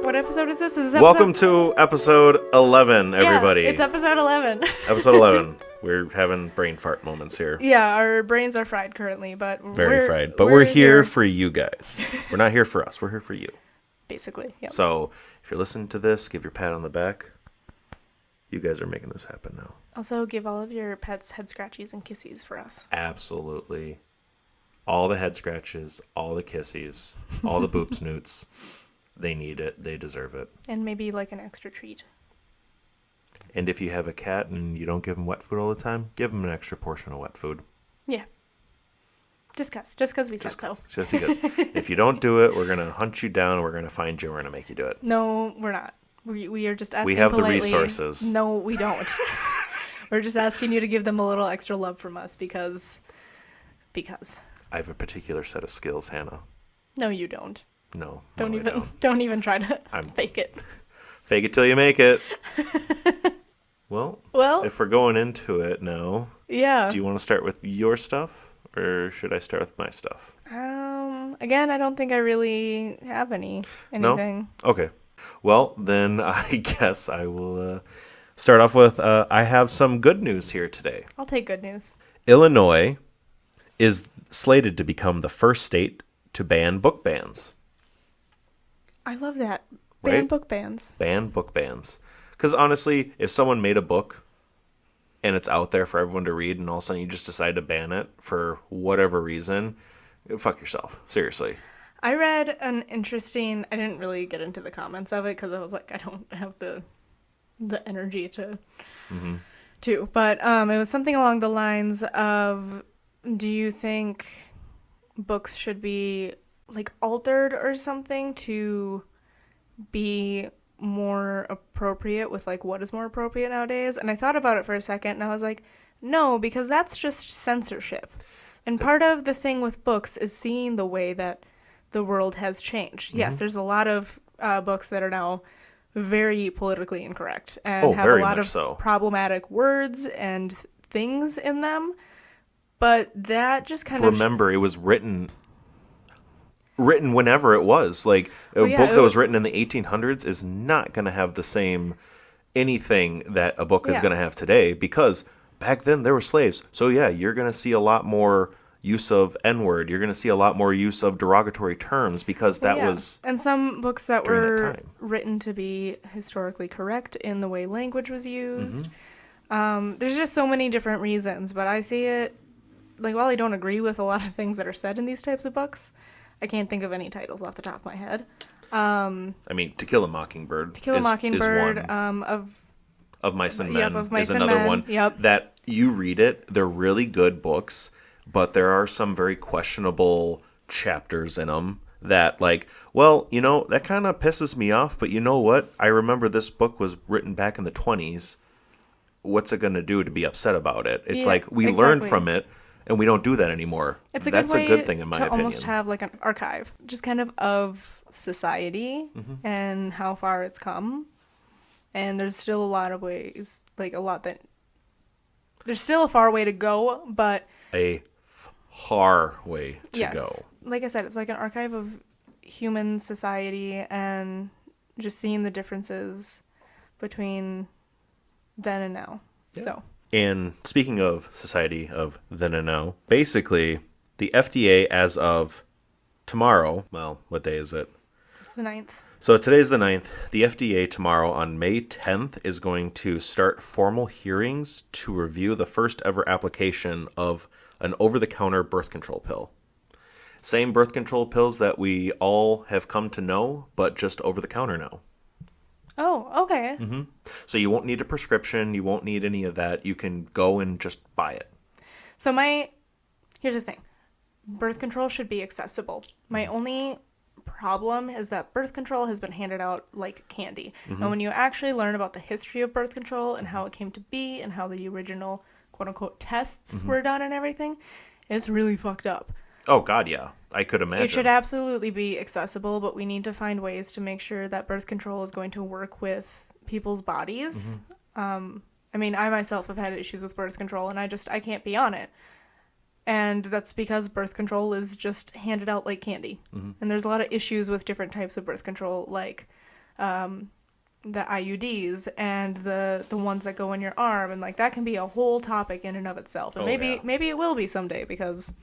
What episode is this? Welcome to episode 11, everybody. Yeah, it's episode 11. Episode 11. We're having brain fart moments here. Yeah, our brains are fried currently, but Very fried. But we're here for you guys. We're not here for us. We're here for you. Basically, yeah. So, if you're listening to this, give your pat on the back. You guys are making this happen now. Also, give all of your pets head scratchies and kissies for us. Absolutely. All the head scratches, all the kissies, all the boop snoots. They need it. They deserve it. And maybe like an extra treat. And if you have a cat and you don't give them wet food all the time, give them an extra portion of wet food. Yeah. Just because we said so. Just because. If you don't do it, we're going to hunt you down. We're going to find you. We're going to make you do it. No, we're not. We are just asking We have politely. the resources. No, we don't. We're just asking you to give them a little extra love from us because. I have a particular set of skills, Hannah. No, you don't. No. Don't I even try to fake it. Fake it till you make it. Well, Well, if we're going into it now, yeah. do you want to start with your stuff or should I start with my stuff? Again, I don't think I really have anything. No? Okay. Well, then I guess I will start off with I have some good news here today. I'll take good news. Illinois is slated to become the first state to ban book bans. I love that. Right? Ban book bans. Ban book bans. Because honestly, if someone made a book and it's out there for everyone to read and all of a sudden you just decide to ban it for whatever reason, fuck yourself. Seriously. I read an interesting... I didn't really get into the comments of it because I was like, I don't have the energy to... But it was something along the lines of, do you think books should be like altered or something to be more appropriate with like what is more appropriate nowadays? And I thought about it for a second and I was like, no, because that's just censorship. And part of the thing with books is seeing the way that the world has changed. Yes, there's a lot of books that are now very politically incorrect and have a lot of problematic words and things in them. But that just kind of... Remember, it was written whenever it was. Like, a book that was written in the 1800s is not going to have the same anything that a book is going to have today, because back then there were slaves. So yeah, you're going to see a lot more use of N-word. You're going to see a lot more use of derogatory terms because that was... And some books that were written to be historically correct in the way language was used. There's just so many different reasons, but I see it... Like, while I don't agree with a lot of things that are said in these types of books, I can't think of any titles off the top of my head. I mean, To Kill a Mockingbird is one. Of Mice and Men is another one. Yep. That you read it, they're really good books, but there are some very questionable chapters in them that, like, well, you know, that kind of pisses me off, but you know what? I remember this book was written back in the 20s. What's it going to do to be upset about it? It's like, we learned from it. And we don't do that anymore. That's a good thing, in my opinion. To almost have like an archive, just kind of society and how far it's come. And there's still a lot of ways, there's still a far way to go, but... A far way to go. Like I said, it's like an archive of human society and just seeing the differences between then and now. Yeah. So... And speaking of society of then and now, basically, the FDA as of tomorrow, well, what day is it? It's the 9th. So today's the 9th. The FDA tomorrow on May 10th is going to start formal hearings to review the first ever application of an over-the-counter birth control pill. Same birth control pills that we all have come to know, but just over-the-counter now. Oh, okay. So you won't need a prescription. You won't need any of that. You can go and just buy it. So here's the thing. Birth control should be accessible. My only problem is that birth control has been handed out like candy. And when you actually learn about the history of birth control and how it came to be and how the original quote-unquote tests were done and everything, it's really fucked up. Oh, God, yeah. I could imagine. It should absolutely be accessible, but we need to find ways to make sure that birth control is going to work with people's bodies. I mean, I myself have had issues with birth control, and I can't be on it. And that's because birth control is just handed out like candy. And there's a lot of issues with different types of birth control, like the IUDs and the ones that go in your arm, and like that can be a whole topic in and of itself. And maybe it will be someday, because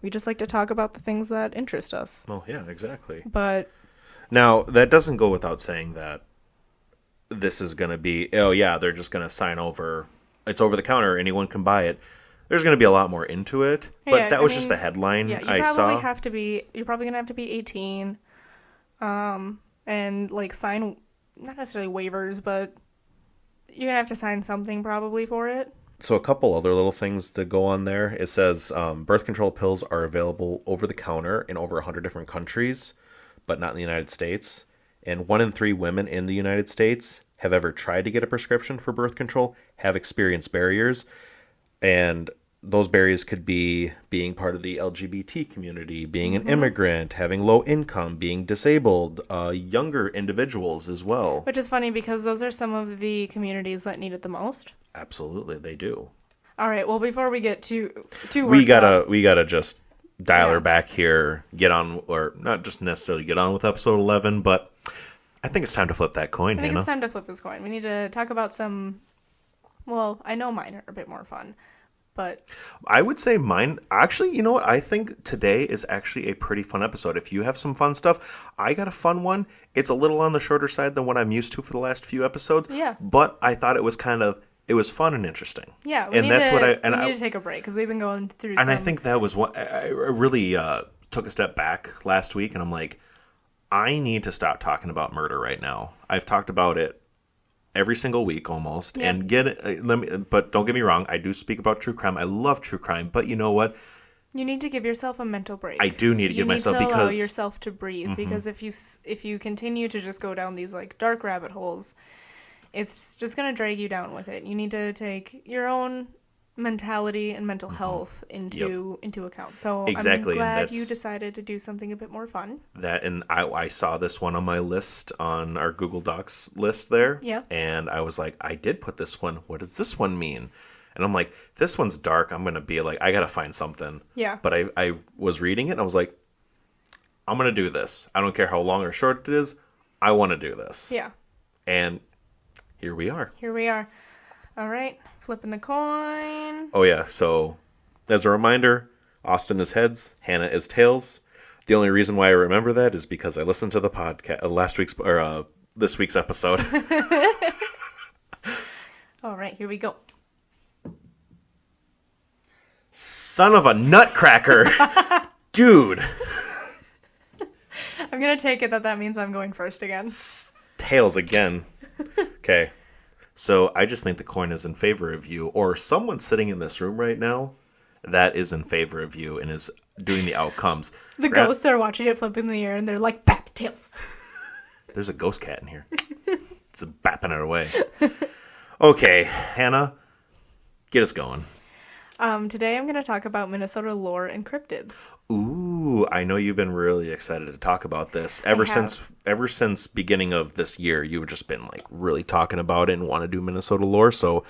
we just like to talk about the things that interest us. Well, yeah, exactly. But now that doesn't go without saying that this is going to be, oh yeah, they're just going to sign over. It's over the counter. Anyone can buy it. There's going to be a lot more into it, but that was just the headline I saw. You're probably going to have to be 18, and like sign, not necessarily waivers, but you're going to have to sign something probably for it. So a couple other little things to go on there. It says birth control pills are available over the counter in over 100 different countries, but not in the United States. And 1 in 3 women in the United States have ever tried to get a prescription for birth control, have experienced barriers. And those barriers could be being part of the LGBT community, being an immigrant, having low income, being disabled, younger individuals as well. Which is funny because those are some of the communities that need it the most. Absolutely, they do. All right, well, before we get too we gotta just dial her back here, get on, or not just necessarily get on with episode 11, but I think it's time to flip that coin, Hannah. It's time to flip this coin. We need to talk about some, well, I know mine are a bit more fun, but I would say mine, actually, you know what? I think today is actually a pretty fun episode. If you have some fun stuff, I got a fun one. It's a little on the shorter side than what I'm used to for the last few episodes. Yeah. But I thought it was it was fun and interesting. Yeah, we need to take a break because we've been going through I think that was what I really took a step back last week, and I'm like, I need to stop talking about murder right now. I've talked about it every single week almost, and but don't get me wrong, I do speak about true crime. I love true crime, but you know what? You need to give yourself a mental break. I do need to give myself, because allow yourself to breathe, because if you continue to just go down these like dark rabbit holes, it's just going to drag you down with it. You need to take your own mentality and mental health into account. So exactly. I'm glad you decided to do something a bit more fun. And I saw this one on my list, on our Google Docs list there. Yeah. And I was like, I did put this one. What does this one mean? And I'm like, this one's dark. I'm going to be like, I got to find something. Yeah. But I was reading it and I was like, I'm going to do this. I don't care how long or short it is. I want to do this. Yeah. And here we are. All right. Flipping the coin. Oh, yeah. So, as a reminder, Austin is heads, Hannah is tails. The only reason why I remember that is because I listened to the podcast, this week's episode. All right. Here we go. Son of a nutcracker. Dude. I'm going to take it that means I'm going first again. Tails again. Okay. So I just think the coin is in favor of you, or someone sitting in this room right now that is in favor of you and is doing the outcomes. The ghosts are watching it flip in the air and they're like, bap, tails. There's a ghost cat in here. It's bapping it away. Okay, Hannah, get us going. Today I'm going to talk about Minnesota lore and cryptids. Ooh, I know you've been really excited to talk about this. Ever since beginning of this year, you've just been like really talking about it and want to do Minnesota lore. So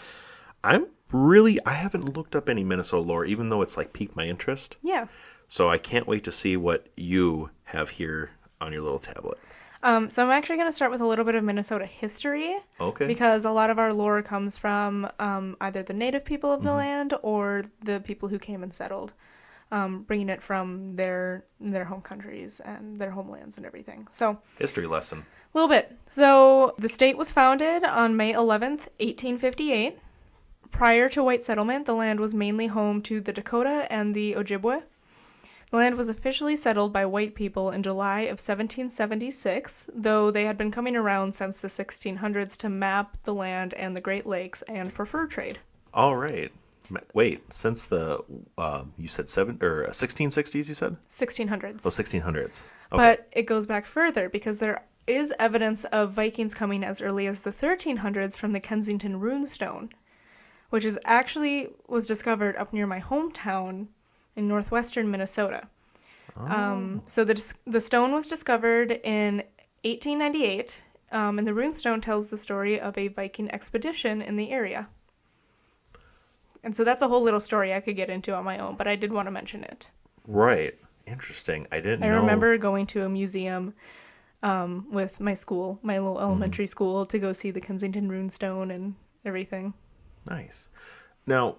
I haven't looked up any Minnesota lore, even though it's like piqued my interest. Yeah. So I can't wait to see what you have here on your little tablet. So I'm actually going to start with a little bit of Minnesota history. Okay. Because a lot of our lore comes from either the native people of the land or the people who came and settled, bringing it from their home countries and their homelands and everything. So history lesson. A little bit. So the state was founded on May 11th, 1858. Prior to white settlement, the land was mainly home to the Dakota and the Ojibwe. The land was officially settled by white people in July of 1776, though they had been coming around since the 1600s to map the land and the Great Lakes and for fur trade. All right. Wait, since the, you said 1660s, you said? 1600s. Oh, 1600s. Okay. But it goes back further because there is evidence of Vikings coming as early as the 1300s from the Kensington Runestone, which was discovered up near my hometown in northwestern Minnesota. Oh. So the stone was discovered in 1898, and the runestone tells the story of a Viking expedition in the area. And so that's a whole little story I could get into on my own, but I did want to mention it. Right. Interesting. I didn't know. I remember going to a museum with my school, my little elementary school, to go see the Kensington Runestone and everything. Nice. Now,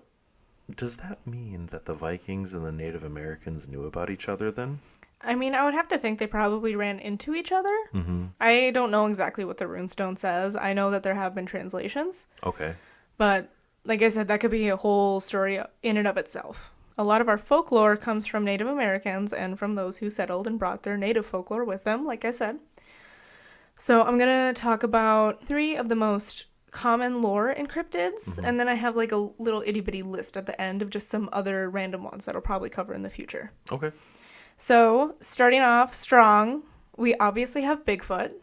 does that mean that the Vikings and the Native Americans knew about each other then? I mean, I would have to think they probably ran into each other. Mm-hmm. I don't know exactly what the runestone says. I know that there have been translations. Okay. But, like I said, that could be a whole story in and of itself. A lot of our folklore comes from Native Americans and from those who settled and brought their native folklore with them, like I said. So I'm going to talk about 3 of the most common lore in cryptids, and then I have like a little itty-bitty list at the end of just some other random ones that I'll probably cover in the future. Okay. So, starting off strong, we obviously have Bigfoot.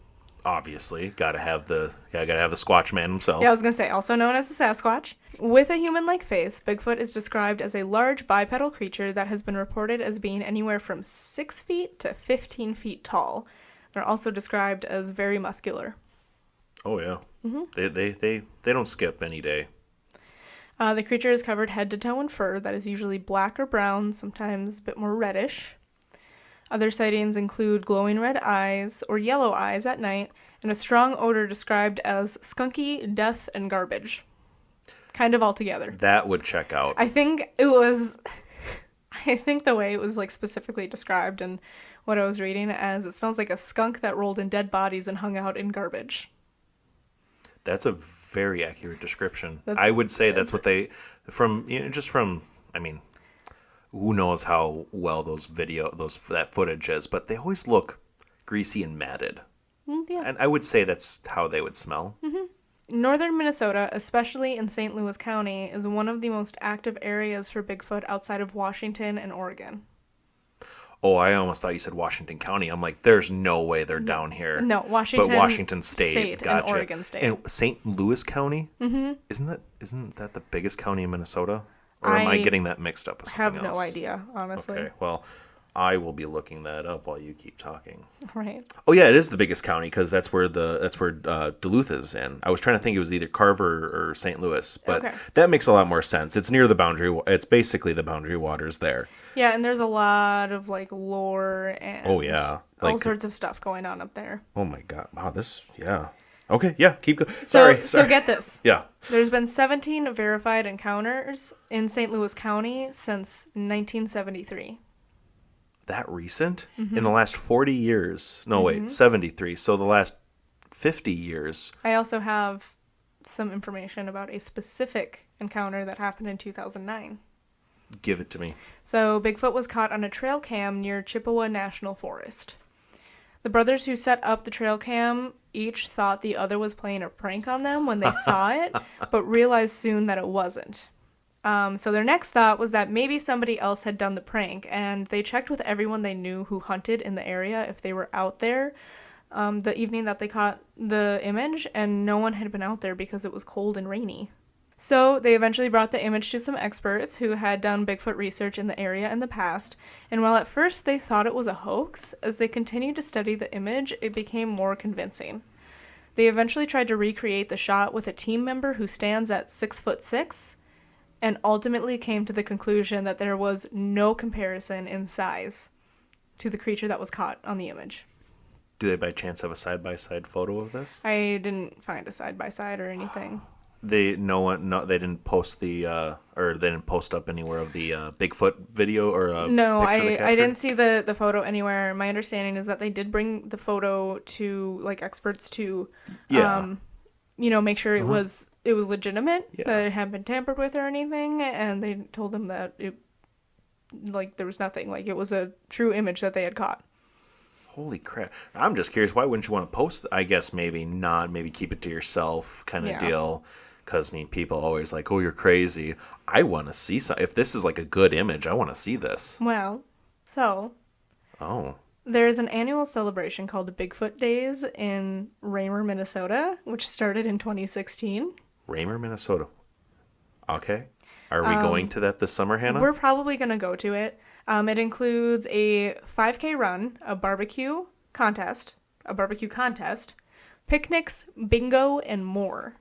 Obviously, gotta have the Squatch Man himself. Yeah, I was gonna say, also known as the Sasquatch. With a human-like face, Bigfoot is described as a large bipedal creature that has been reported as being anywhere from 6 feet to 15 feet tall. They're also described as very muscular. Oh yeah, they don't skip any day. The creature is covered head to toe in fur that is usually black or brown, sometimes a bit more reddish. Other sightings include glowing red eyes or yellow eyes at night, and a strong odor described as skunky, death, and garbage. Kind of all together. That would check out. I think the way it was like specifically described and what I was reading as it smells like a skunk that rolled in dead bodies and hung out in garbage. That's a very accurate description. I would say that's what they, I mean, who knows how well that footage is, but they always look greasy and matted. Yeah. And I would say that's how they would smell. Mm-hmm. Northern Minnesota, especially in St. Louis County, is one of the most active areas for Bigfoot outside of Washington and Oregon. Oh, I almost thought you said Washington County. I'm like, there's no way they're down here. No, Washington. But Washington State, gotcha. And Oregon State. And St. Louis County? Mm-hmm. Isn't that the biggest county in Minnesota? Or am I getting that mixed up with something else? I have no idea, honestly. Okay, well, I will be looking that up while you keep talking. Right. Oh yeah, it is the biggest county because that's where Duluth is in. I was trying to think it was either Carver or St. Louis, but that makes a lot more sense. It's near the boundary. It's basically the boundary waters there. Yeah, and there's a lot of like lore and all sorts of stuff going on up there. Oh my god! Wow, yeah. Okay, yeah, keep going. Sorry. So get this. Yeah. There's been 17 verified encounters in St. Louis County since 1973. That recent? Mm-hmm. In the last 40 years. No, wait, 73. So the last 50 years. I also have some information about a specific encounter that happened in 2009. Give it to me. So Bigfoot was caught on a trail cam near Chippewa National Forest. The brothers who set up the trail cam each thought the other was playing a prank on them when they saw it, but realized soon that it wasn't. So their next thought was that maybe somebody else had done the prank, and they checked with everyone they knew who hunted in the area if they were out there the evening that they caught the image, and no one had been out there because it was cold and rainy. So they eventually brought the image to some experts who had done Bigfoot research in the area in the past, and while at first they thought it was a hoax, as they continued to study the image, it became more convincing. They eventually tried to recreate the shot with a team member who stands at 6'6", and ultimately came to the conclusion that there was no comparison in size to the creature that was caught on the image. Do they by chance have a side-by-side photo of this? I didn't find a side-by-side or anything. They didn't post they didn't post up anywhere of the Bigfoot video or no, picture I didn't see the photo anywhere. My understanding is that they did bring the photo to like experts to make sure it was legitimate, that it hadn't been tampered with or anything, and they told them that there was nothing, like it was a true image that they had caught. Holy crap. I'm just curious, why wouldn't you want to post? I guess maybe not, maybe keep it to yourself kind of deal. Because, people always like, oh, you're crazy. I want to see if this is like a good image, I want to see this. Well, so. Oh. There's an annual celebration called the Bigfoot Days in Raymer, Minnesota, which started in 2016. Raymer, Minnesota. Okay. Are we going to that this summer, Hannah? We're probably going to go to it. It includes a 5K run, a barbecue contest, picnics, bingo, and more.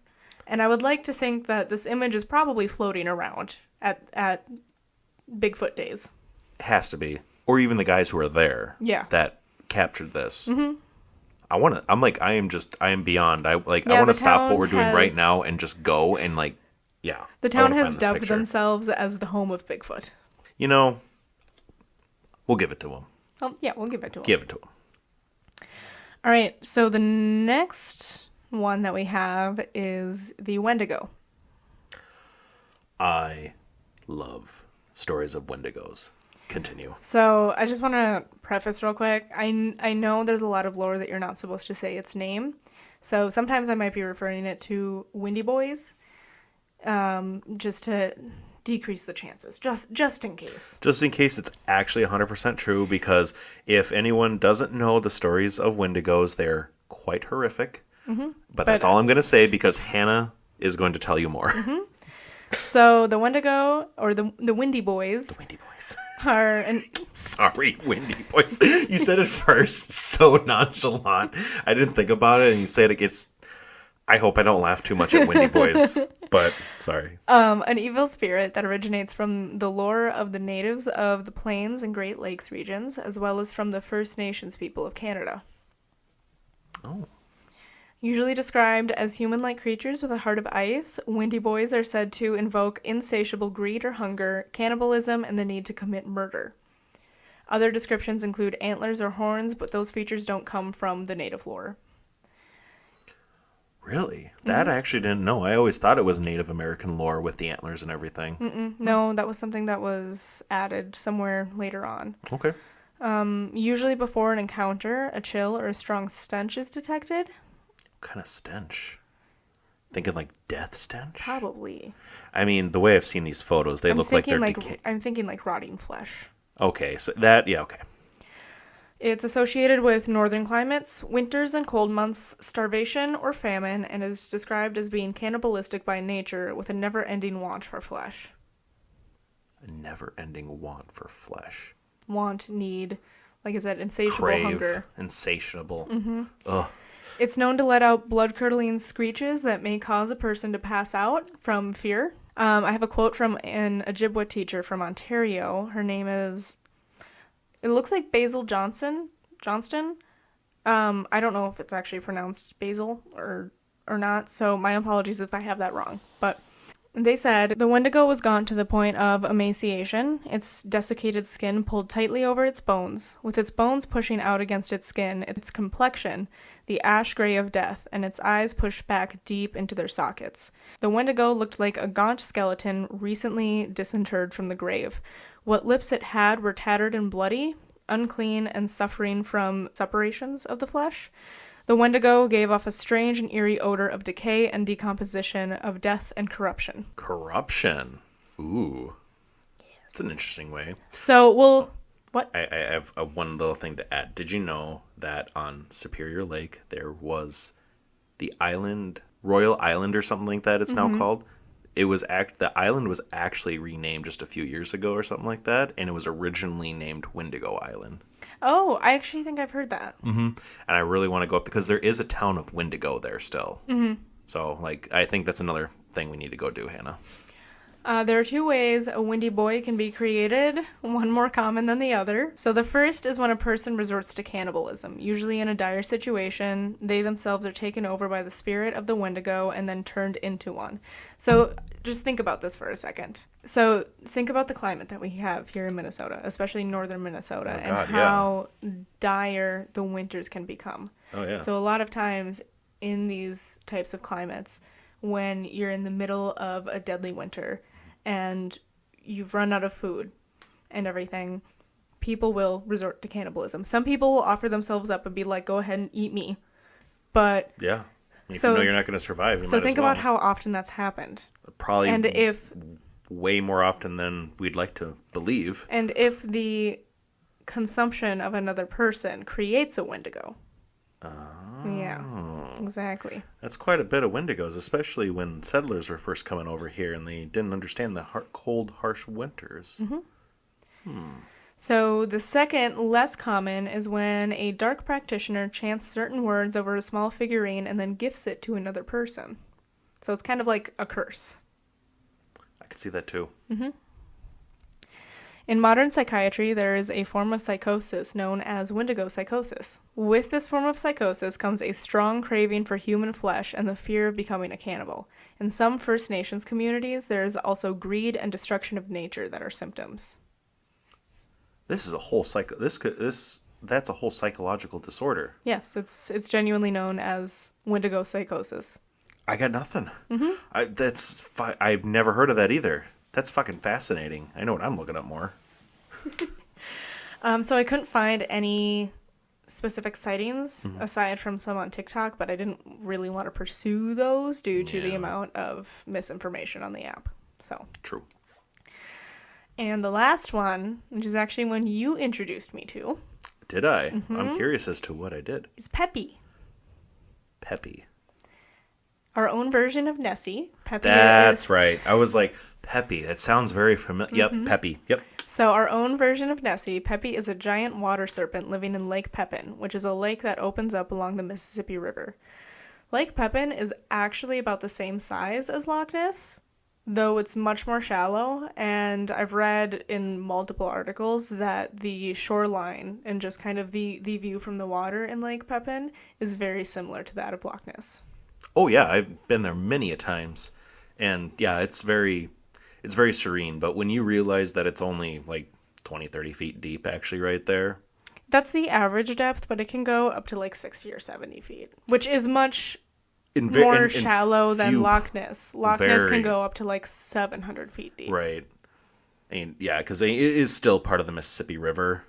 And I would like to think that this image is probably floating around at Bigfoot Days. Has to be. Or even the guys who are there. Yeah. That captured this. Mm-hmm. I am beyond. I want Yeah, to the stop what town we're doing right has- now and just go and like, yeah. The I town wanna has find this dubbed picture. themselves as the home of Bigfoot. You know, we'll give it to them. Oh, yeah, we'll give it to them. Give it to them. All right, so the next one that we have is the Wendigo. I love stories of Wendigos. Continue. So I just want to preface real quick. I know there's a lot of lore that you're not supposed to say its name. So sometimes I might be referring it to Windy Boys, just to decrease the chances, just in case. Just in case it's actually 100% true, because if anyone doesn't know the stories of Wendigos, they're quite horrific. Mm-hmm. But that's all I'm going to say, because Hannah is going to tell you more. Mm-hmm. So the Wendigo, or the Windy Boys. The Windy Boys. Are Sorry, Windy Boys. You said it first so nonchalant. I didn't think about it, and you say it against... I hope I don't laugh too much at Windy Boys, but sorry. An evil spirit that originates from the lore of the natives of the Plains and Great Lakes regions, as well as from the First Nations people of Canada. Oh. Usually described as human-like creatures with a heart of ice, Windy Boys are said to invoke insatiable greed or hunger, cannibalism, and the need to commit murder. Other descriptions include antlers or horns, but those features don't come from the native lore. Really? That I actually didn't know. I always thought it was Native American lore with the antlers and everything. No, that was something that was added somewhere later on. Okay. Usually before an encounter, a chill or a strong stench is detected. What kind of stench? Thinking like death stench? Probably. I mean, the way I've seen these photos, they look like they're decaying. I'm thinking like rotting flesh. Okay, so that, yeah, okay. It's associated with northern climates, winters and cold months, starvation or famine, and is described as being cannibalistic by nature with a never-ending want for flesh. A never-ending want for flesh. Want, need, like I said, insatiable Crave, hunger. insatiable. Mm-hmm. Ugh. It's known to let out blood-curdling screeches that may cause a person to pass out from fear. I have a quote from an Ojibwa teacher from Ontario. Her name is... It looks like Basil Johnston. I don't know if it's actually pronounced Basil or not, so my apologies if I have that wrong. But they said, the Wendigo was gaunt to the point of emaciation, its desiccated skin pulled tightly over its bones, with its bones pushing out against its skin, its complexion, the ash gray of death, and its eyes pushed back deep into their sockets. The Wendigo looked like a gaunt skeleton recently disinterred from the grave. What lips it had were tattered and bloody, unclean, and suffering from suppurations of the flesh. The Wendigo gave off a strange and eerie odor of decay and decomposition, of death and corruption. Corruption. Ooh. Yes. That's an interesting way. So, what? I have one little thing to add. Did you know that on Superior Lake there was the island, Royal Island or something like that it's now called? The island was actually renamed just a few years ago or something like that, and it was originally named Wendigo Island. Oh, I actually think I've heard that. Mm-hmm. And I really want to go up because there is a town of Wendigo there still. Mm-hmm. So, I think that's another thing we need to go do, Hannah. There are two ways a windy boy can be created, one more common than the other. So the first is when a person resorts to cannibalism. Usually in a dire situation, they themselves are taken over by the spirit of the Wendigo and then turned into one. So just think about this for a second. So think about the climate that we have here in Minnesota, especially northern Minnesota, and how dire the winters can become. Oh, yeah. So a lot of times in these types of climates, when you're in the middle of a deadly winter and you've run out of food and everything, people will resort to cannibalism. Some people will offer themselves up and be like, go ahead and eat me. But yeah, if you know you're not going to survive, you so might think as well. about how often that's happened. Probably and if way more often than we'd like to believe. And if the consumption of another person creates a Wendigo. Yeah, exactly. That's quite a bit of Wendigos, especially when settlers were first coming over here and they didn't understand the cold, harsh winters. Mm-hmm. So the second, less common, is when a dark practitioner chants certain words over a small figurine and then gifts it to another person. So it's kind of like a curse. I could see that too. Mm-hmm. In modern psychiatry, there is a form of psychosis known as Wendigo psychosis. With this form of psychosis comes a strong craving for human flesh and the fear of becoming a cannibal. In some First Nations communities, there is also greed and destruction of nature that are symptoms. This is a whole that's a whole psychological disorder. Yes, it's genuinely known as Wendigo psychosis. I got nothing. I've never heard of that either. That's fucking fascinating. I know what I'm looking up more. So I couldn't find any specific sightings aside from some on TikTok, but I didn't really want to pursue those due to the amount of misinformation on the app. So True. And the last one, which is actually one you introduced me to. Did I? I'm curious as to what I did. Is Peppy. Peppy. Our own version of Nessie. Peppy. That's right. I was like, Peppy. That sounds very familiar. Yep, Peppy. Yep. So our own version of Nessie, Peppy is a giant water serpent living in Lake Pepin, which is a lake that opens up along the Mississippi River. Lake Pepin is actually about the same size as Loch Ness, though it's much more shallow, and I've read in multiple articles that the shoreline and just kind of the view from the water in Lake Pepin is very similar to that of Loch Ness. Oh yeah, I've been there many a times, and yeah, it's very serene, but when you realize that it's only like 20, 30 feet deep actually right there. That's the average depth, but it can go up to like 60 or 70 feet, which is much more shallow than Loch Ness. Loch Ness can go up to like 700 feet deep. Right. And yeah, because it is still part of the Mississippi River.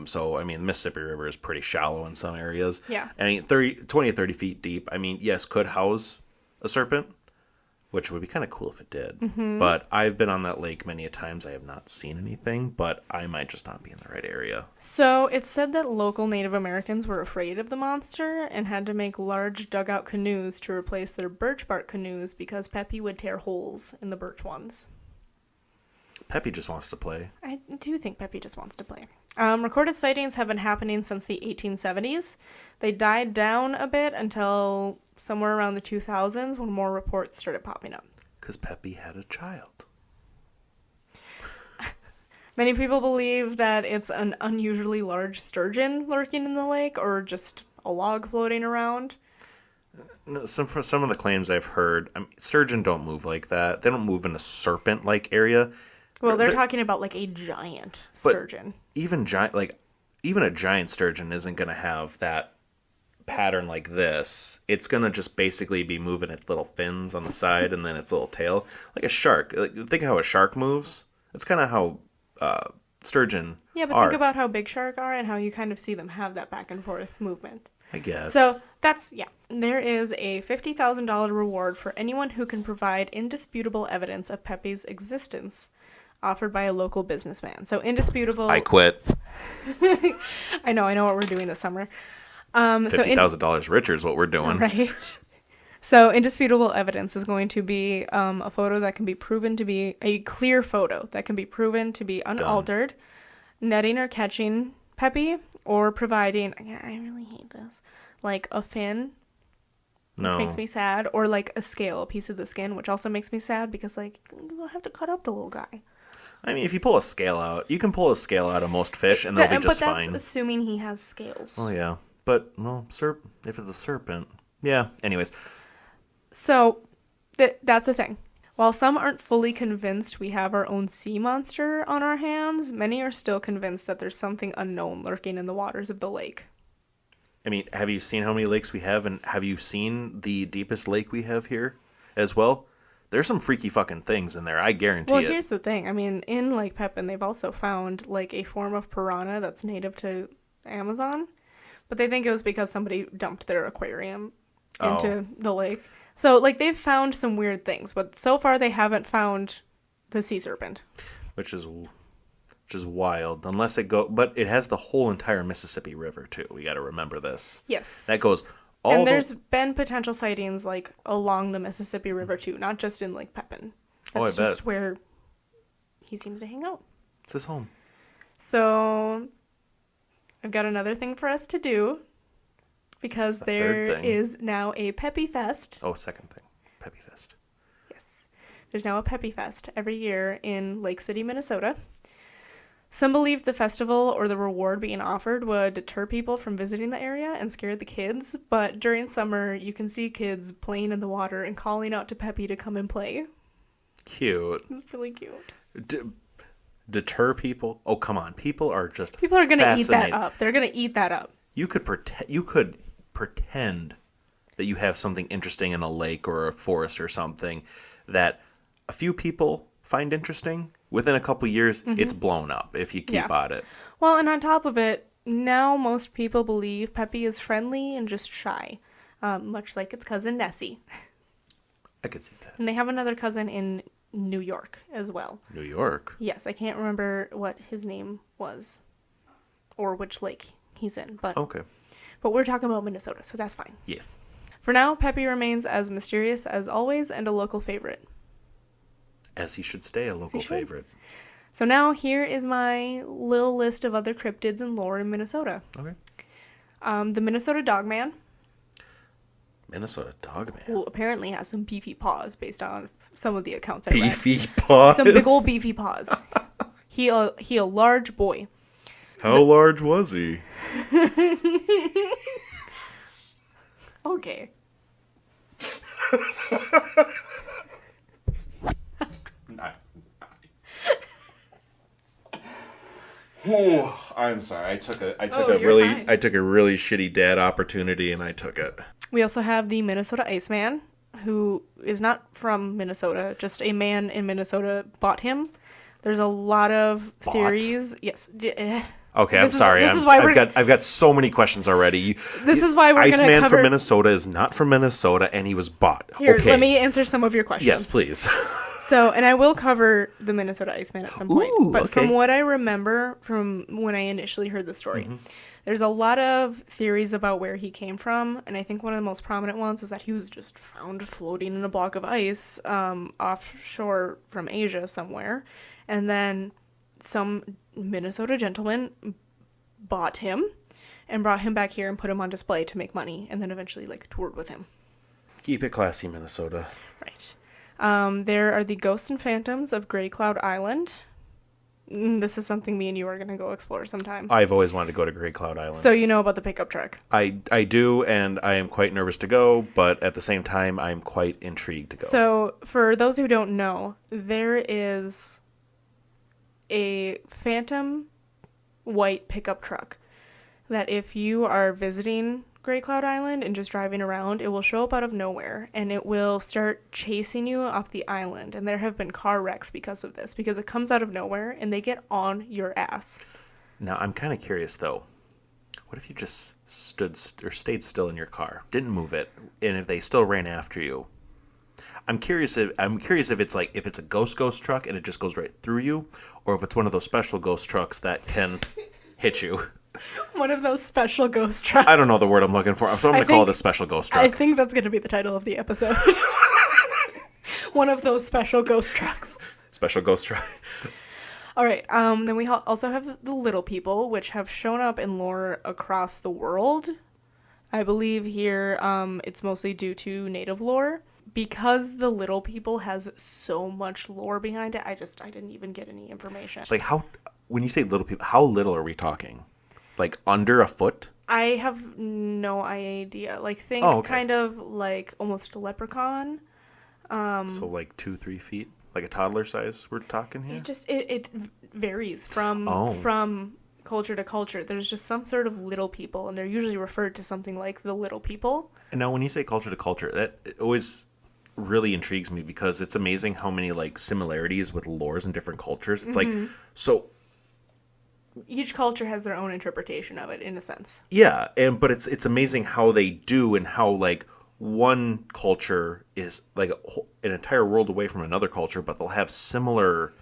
So, I mean, the Mississippi River is pretty shallow in some areas. Yeah. And I mean, 20 to 30 feet deep, I mean, yes, could house a serpent, which would be kind of cool if it did. But I've been on that lake many a times. I have not seen anything, but I might just not be in the right area. So it's said that local Native Americans were afraid of the monster and had to make large dugout canoes to replace their birch bark canoes because Peppy would tear holes in the birch ones. Peppy just wants to play. I do think Peppy just wants to play. Recorded sightings have been happening since the 1870s. They died down a bit until somewhere around the 2000s when more reports started popping up. Because Peppy had a child. Many people believe that it's an unusually large sturgeon lurking in the lake or just a log floating around. No, for some of the claims I've heard, I mean, sturgeon don't move like that. They don't move in a serpent-like area. Well, they're talking about like a giant sturgeon. Even a giant sturgeon isn't going to have that pattern like this. It's going to just basically be moving its little fins on the side and then its little tail, like a shark. Like, think of how a shark moves. It's kind of how sturgeon Yeah, but think about how big shark are and how you kind of see them have that back and forth movement. I guess. So there is a $50,000 reward for anyone who can provide indisputable evidence of Peppy's existence, offered by a local businessman. So indisputable. I quit. I know what we're doing this summer. $50,000 richer is what we're doing. Right. So indisputable evidence is going to be a photo that can be proven to be a clear photo that can be proven to be unaltered, netting or catching Peppy, or providing, I really hate this, like a fin, which makes me sad, or like a scale, a piece of the skin, which also makes me sad because like you'll have to cut up the little guy. I mean, if you pull a scale out, you can pull a scale out of most fish and they'll be just fine. But that's assuming he has scales. Oh yeah, but well, if it's a serpent, yeah. Anyways, so that's a thing. While some aren't fully convinced we have our own sea monster on our hands, many are still convinced that there's something unknown lurking in the waters of the lake. I mean, have you seen how many lakes we have, and have you seen the deepest lake we have here as well? There's some freaky fucking things in there, I guarantee it. Well, here's the thing. I mean, in Lake Pepin, they've also found like a form of piranha that's native to Amazon, but they think it was because somebody dumped their aquarium into the lake. So, like, they've found some weird things, but so far they haven't found the sea serpent. Which is wild. But it has the whole entire Mississippi River, too. We got to remember this. Yes. That goes there's been potential sightings, like, along the Mississippi River, too, not just in Lake Pepin. That's just where he seems to hang out. It's his home. So, I've got another thing for us to do. Because there is now a Peppy Fest. Oh, second thing. Peppy Fest. Yes. There's now a Peppy Fest every year in Lake City, Minnesota. Some believed the festival or the reward being offered would deter people from visiting the area and scare the kids, but during summer, you can see kids playing in the water and calling out to Peppy to come and play. Cute. It's really cute. Deter people? Oh, come on. People are going to eat that up. They're going to eat that up. You could pretend that you have something interesting in a lake or a forest or something that a few people find interesting. Within a couple years, it's blown up if you keep at it. Well, and on top of it, now most people believe Peppy is friendly and just shy, much like its cousin Nessie. I could see that. And they have another cousin in New York as well. New York? Yes, I can't remember what his name was or which lake he's in. But okay. But we're talking about Minnesota, so that's fine. Yes. For now, Peppy remains as mysterious as always and a local favorite. As he should stay a local favorite. So now here is my little list of other cryptids and lore in Minnesota. Okay. The Minnesota Dogman. Minnesota Dogman. Who apparently has some beefy paws based on some of the accounts I read. Beefy paws? Some big old beefy paws. He a large boy. How large was he? Okay. Oh, I'm sorry. I took a really shitty dad opportunity and I took it. We also have the Minnesota Iceman, who is not from Minnesota. Just a man in Minnesota bought him. There's a lot of theories. Yes. Okay, I'm sorry. I've got so many questions already. This is why we're going to cover... Iceman from Minnesota is not from Minnesota, and he was bought. Here, okay. Let me answer some of your questions. Yes, please. So, and I will cover the Minnesota Iceman at some point. Ooh, but okay. from what I remember from when I initially heard the story, there's a lot of theories about where he came from, and I think one of the most prominent ones is that he was just found floating in a block of ice offshore from Asia somewhere, and then some Minnesota gentleman bought him and brought him back here and put him on display to make money, and then eventually toured with him. Keep it classy, Minnesota. Right. There are the ghosts and phantoms of Gray Cloud Island. This is something me and you are going to go explore sometime. I've always wanted to go to Gray Cloud Island. So you know about the pickup truck. I do, and I am quite nervous to go, but at the same time, I'm quite intrigued to go. So for those who don't know, there is a phantom white pickup truck that if you are visiting Gray Cloud Island and just driving around, it will show up out of nowhere and it will start chasing you off the island. And there have been car wrecks because of this, because it comes out of nowhere and they get on your ass. Now, I'm kind of curious though. What if you just stayed still in your car, didn't move it, and if they still ran after you? I'm curious if it's a ghost truck and it just goes right through you, or if it's one of those special ghost trucks that can hit you. One of those special ghost trucks. I don't know the word I'm looking for, so I'm going to call it a special ghost truck. I think that's going to be the title of the episode. One of those special ghost trucks. Special ghost truck. All right. Then we also have the little people, which have shown up in lore across the world. I believe here it's mostly due to native lore. Because the little people has so much lore behind it, I didn't even get any information. When you say little people, how little are we talking? Like under a foot? I have no idea. Kind of like almost a leprechaun. So 2-3 feet? Like a toddler size we're talking here? It varies from culture to culture. There's just some sort of little people, and they're usually referred to something like the little people. And now when you say culture to culture, that always really intrigues me because it's amazing how many similarities with lores in different cultures. It's so each culture has their own interpretation of it in a sense. Yeah, but it's amazing how they do, and how one culture is an entire world away from another culture, but they'll have similar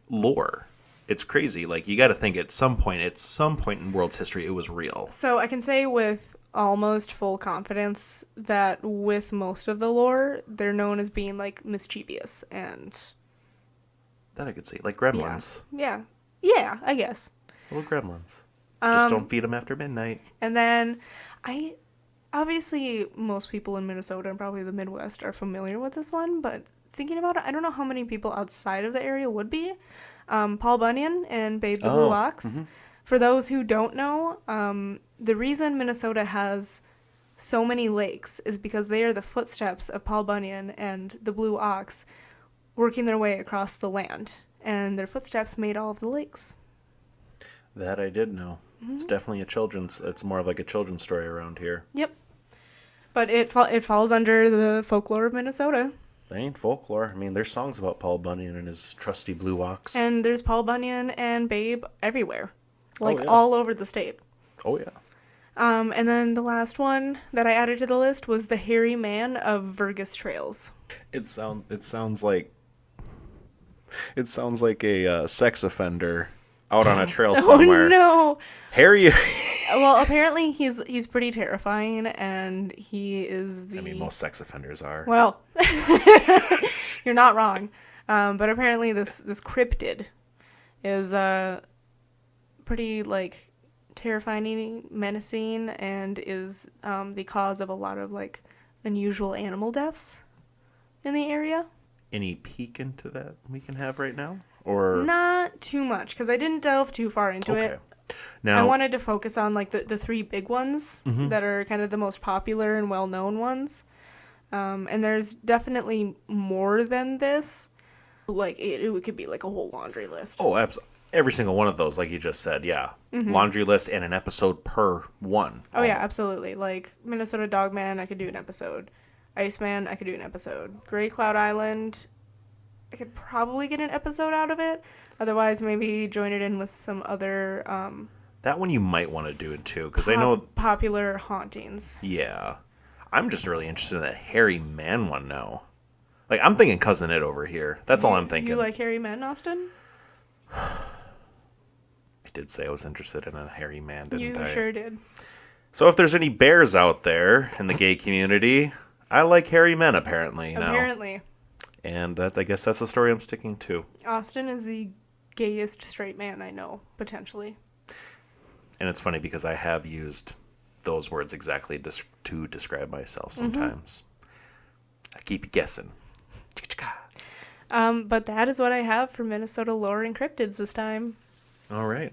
lore. It's crazy. You got to think at some point in world's history it was real. So I can say with almost full confidence that with most of the lore, they're known as being mischievous, and that I could see, gremlins. Yeah, I guess. Little gremlins. Just don't feed them after midnight. And then obviously most people in Minnesota and probably the Midwest are familiar with this one, but thinking about it, I don't know how many people outside of the area would be. Paul Bunyan and Babe the Blue Ox. Mm-hmm. For those who don't know, the reason Minnesota has so many lakes is because they are the footsteps of Paul Bunyan and the Blue Ox working their way across the land. And their footsteps made all of the lakes. That I did know. Mm-hmm. It's definitely it's more of like a children's story around here. Yep. But it falls under the folklore of Minnesota. They ain't folklore. I mean, there's songs about Paul Bunyan and his trusty Blue Ox. And there's Paul Bunyan and Babe everywhere. Like, all over the state. Oh, yeah. And then the last one that I added to the list was the Hairy Man of Vergas Trails. It sounds like a sex offender out on a trail somewhere. Oh, no. Harry. Well, apparently he's pretty terrifying, and he is the... I mean, most sex offenders are. Well, you're not wrong. But apparently this cryptid is pretty, like, terrifying, menacing, and is the cause of a lot of, like, unusual animal deaths in the area. Any peek into that we can have right now? Or not too much, because I didn't delve too far into it. Now, I wanted to focus on like the three big ones that are kind of the most popular and well-known ones. And there's definitely more than this. Like it could be like a whole laundry list. Oh, absolutely. Every single one of those, like you just said, yeah. Mm-hmm. Laundry list and an episode per one. Oh, yeah, absolutely. Like Minnesota Dogman, I could do an episode. Iceman, I could do an episode. Gray Cloud Island, I could probably get an episode out of it. Otherwise, maybe join it in with some other... that one you might want to do it too, because I know... Popular hauntings. Yeah. I'm just really interested in that Hairy Man one now. Like, I'm thinking Cousin It over here. That's all I'm thinking. You like Hairy Men, Austin? I did say I was interested in a Hairy Man, didn't I? You sure did. So if there's any bears out there in the gay community, I like hairy men apparently now. Apparently. And I guess that's the story I'm sticking to. Austin is the gayest straight man I know, potentially. And it's funny because I have used those words exactly to describe myself sometimes. Mm-hmm. I keep you guessing. But that is what I have for Minnesota lore and cryptids this time. All right.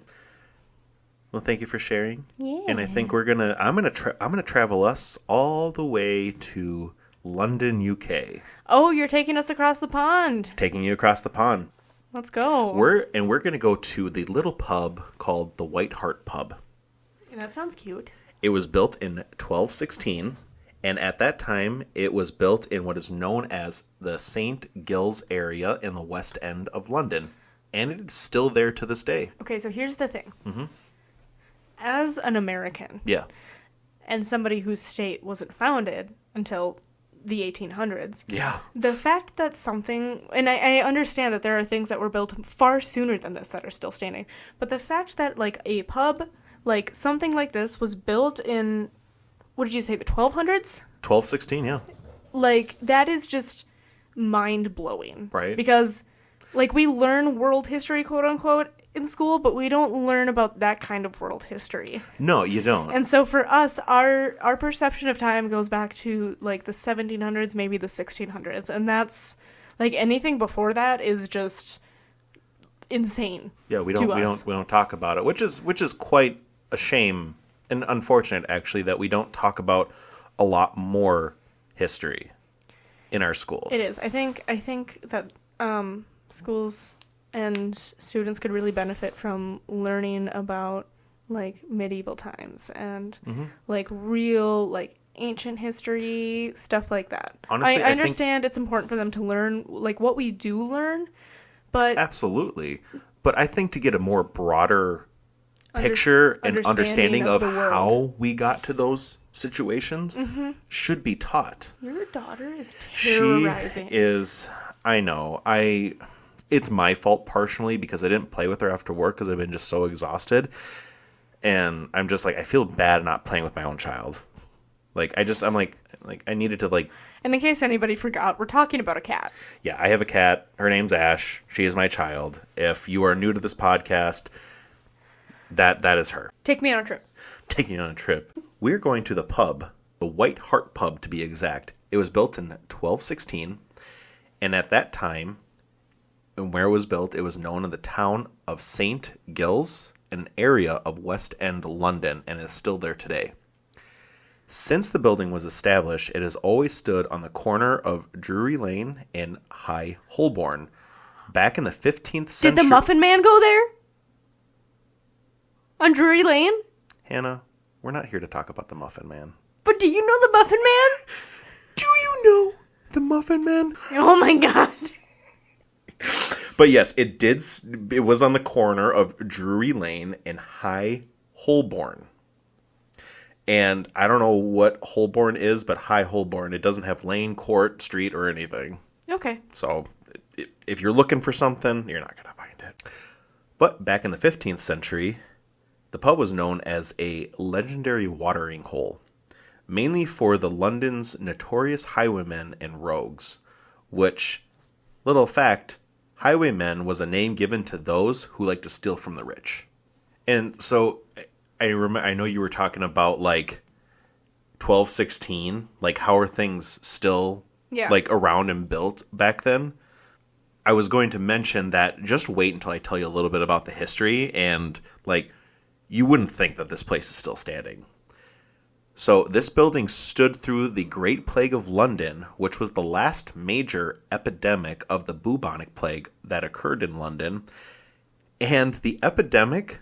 Well, thank you for sharing. Yeah. And I think I'm gonna travel us all the way to London, UK. Oh, you're taking us across the pond. Taking you across the pond. Let's go. We're gonna go to the little pub called the White Hart Pub. That sounds cute. It was built in 1216, and at that time, it was built in what is known as the St. Giles area in the West End of London, and it is still there to this day. Okay, so here's the thing. Mm-hmm. As an American, and somebody whose state wasn't founded until the 1800s, the fact that something, and I understand that there are things that were built far sooner than this that are still standing, but the fact that, like, a pub, like, something like this was built in, what did you say, the 1200s? 1216, yeah. Like, that is just mind-blowing. Right. Because, like, we learn world history, quote-unquote, in school, but we don't learn about that kind of world history. No, you don't. And so for us, our perception of time goes back to, like, the 1700s, maybe the 1600s, and that's, like, anything before that is just insane. Yeah, we don't talk about it, which is quite a shame and unfortunate, actually, that we don't talk about a lot more history in our schools. It is. I think that schools and students could really benefit from learning about, like, medieval times and like real, like, ancient history, stuff like that. Honestly, I understand it's important for them to learn, like, what we do learn, but absolutely. But I think to get a more broader picture and understanding of how we got to those situations should be taught. Your daughter is terrorizing. She is. I know. It's my fault partially because I didn't play with her after work because I've been just so exhausted. And I'm just like, I feel bad not playing with my own child. Like, I'm like, I needed to, like... And in case anybody forgot, we're talking about a cat. Yeah, I have a cat. Her name's Ash. She is my child. If you are new to this podcast, that is her. Take me on a trip. Taking you on a trip. We're going to the pub, the White Hart Pub to be exact. It was built in 1216. And at that time... and where it was built, it was known in the town of St. Giles, an area of West End London, and is still there today. Since the building was established, it has always stood on the corner of Drury Lane and High Holborn. Back in the 15th century... Did the Muffin Man go there? On Drury Lane? Hannah, we're not here to talk about the Muffin Man. But do you know the Muffin Man? Do you know the Muffin Man? Oh my god. But yes, it did. It was on the corner of Drury Lane and High Holborn. And I don't know what Holborn is, but High Holborn, it doesn't have lane, court, street, or anything. Okay. So if you're looking for something, you're not going to find it. But back in the 15th century, the pub was known as a legendary watering hole, mainly for the London's notorious highwaymen and rogues, which, little fact, highwaymen was a name given to those who like to steal from the rich. And so I know you were talking about like 1216, like how are things still like around and built back then? I was going to mention that just wait until I tell you a little bit about the history, and like you wouldn't think that this place is still standing. So this building stood through the Great Plague of London, which was the last major epidemic of the bubonic plague that occurred in London. And the epidemic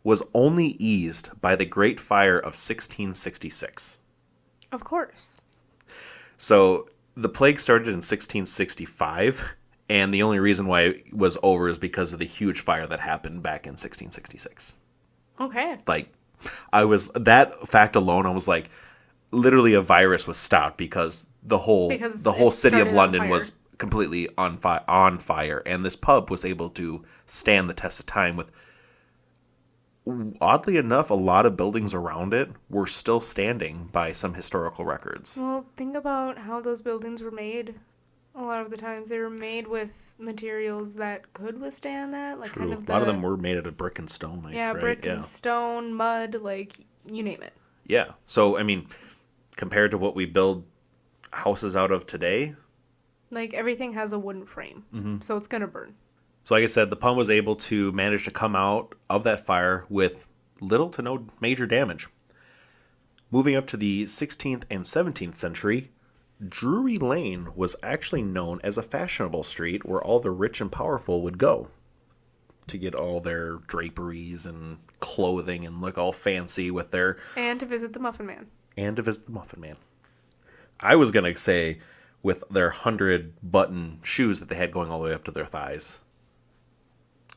was only eased by the Great Fire of 1666. Of course. So the plague started in 1665, and the only reason why it was over is because of the huge fire that happened back in 1666. Okay. Like, that fact alone, I was like, literally a virus was stopped because the whole city of London was completely on fire, and this pub was able to stand the test of time with, oddly enough, a lot of buildings around it were still standing by some historical records. Well, think about how those buildings were made. A lot of the times they were made with materials that could withstand that. Like, true. A lot of them were made out of brick and stone. Right? Brick and stone, mud, like, you name it. Yeah. So, I mean, compared to what we build houses out of today... Like, everything has a wooden frame, so it's going to burn. So, like I said, the pub was able to manage to come out of that fire with little to no major damage. Moving up to the 16th and 17th century, Drury Lane was actually known as a fashionable street where all the rich and powerful would go to get all their draperies and clothing and look all fancy with their... And to visit the Muffin Man. I was going to say with their 100-button shoes that they had going all the way up to their thighs,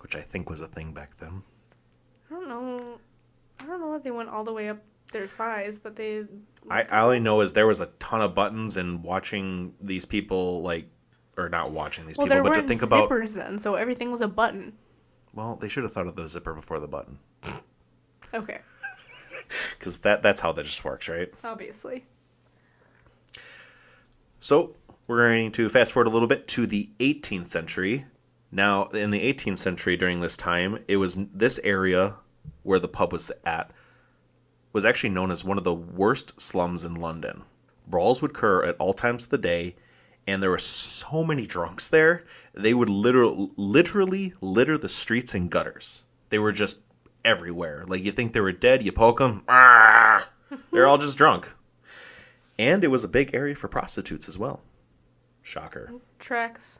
which I think was a thing back then. I don't know that they went all the way up their thighs, but they... I only know is there was a ton of buttons, and watching these people, like... Or not watching these people, but to think about... zippers then, so everything was a button. Well, they should have thought of the zipper before the button. Okay. Because that's how that just works, right? Obviously. So, we're going to fast forward a little bit to the 18th century. Now, in the 18th century, during this time, it was this area where the pub was at was actually known as one of the worst slums in London. Brawls would occur at all times of the day, and there were so many drunks there, they would literally litter the streets and gutters. They were just everywhere. Like, you think they were dead, you poke them, they're all just drunk. And it was a big area for prostitutes as well. Shocker. Tracks.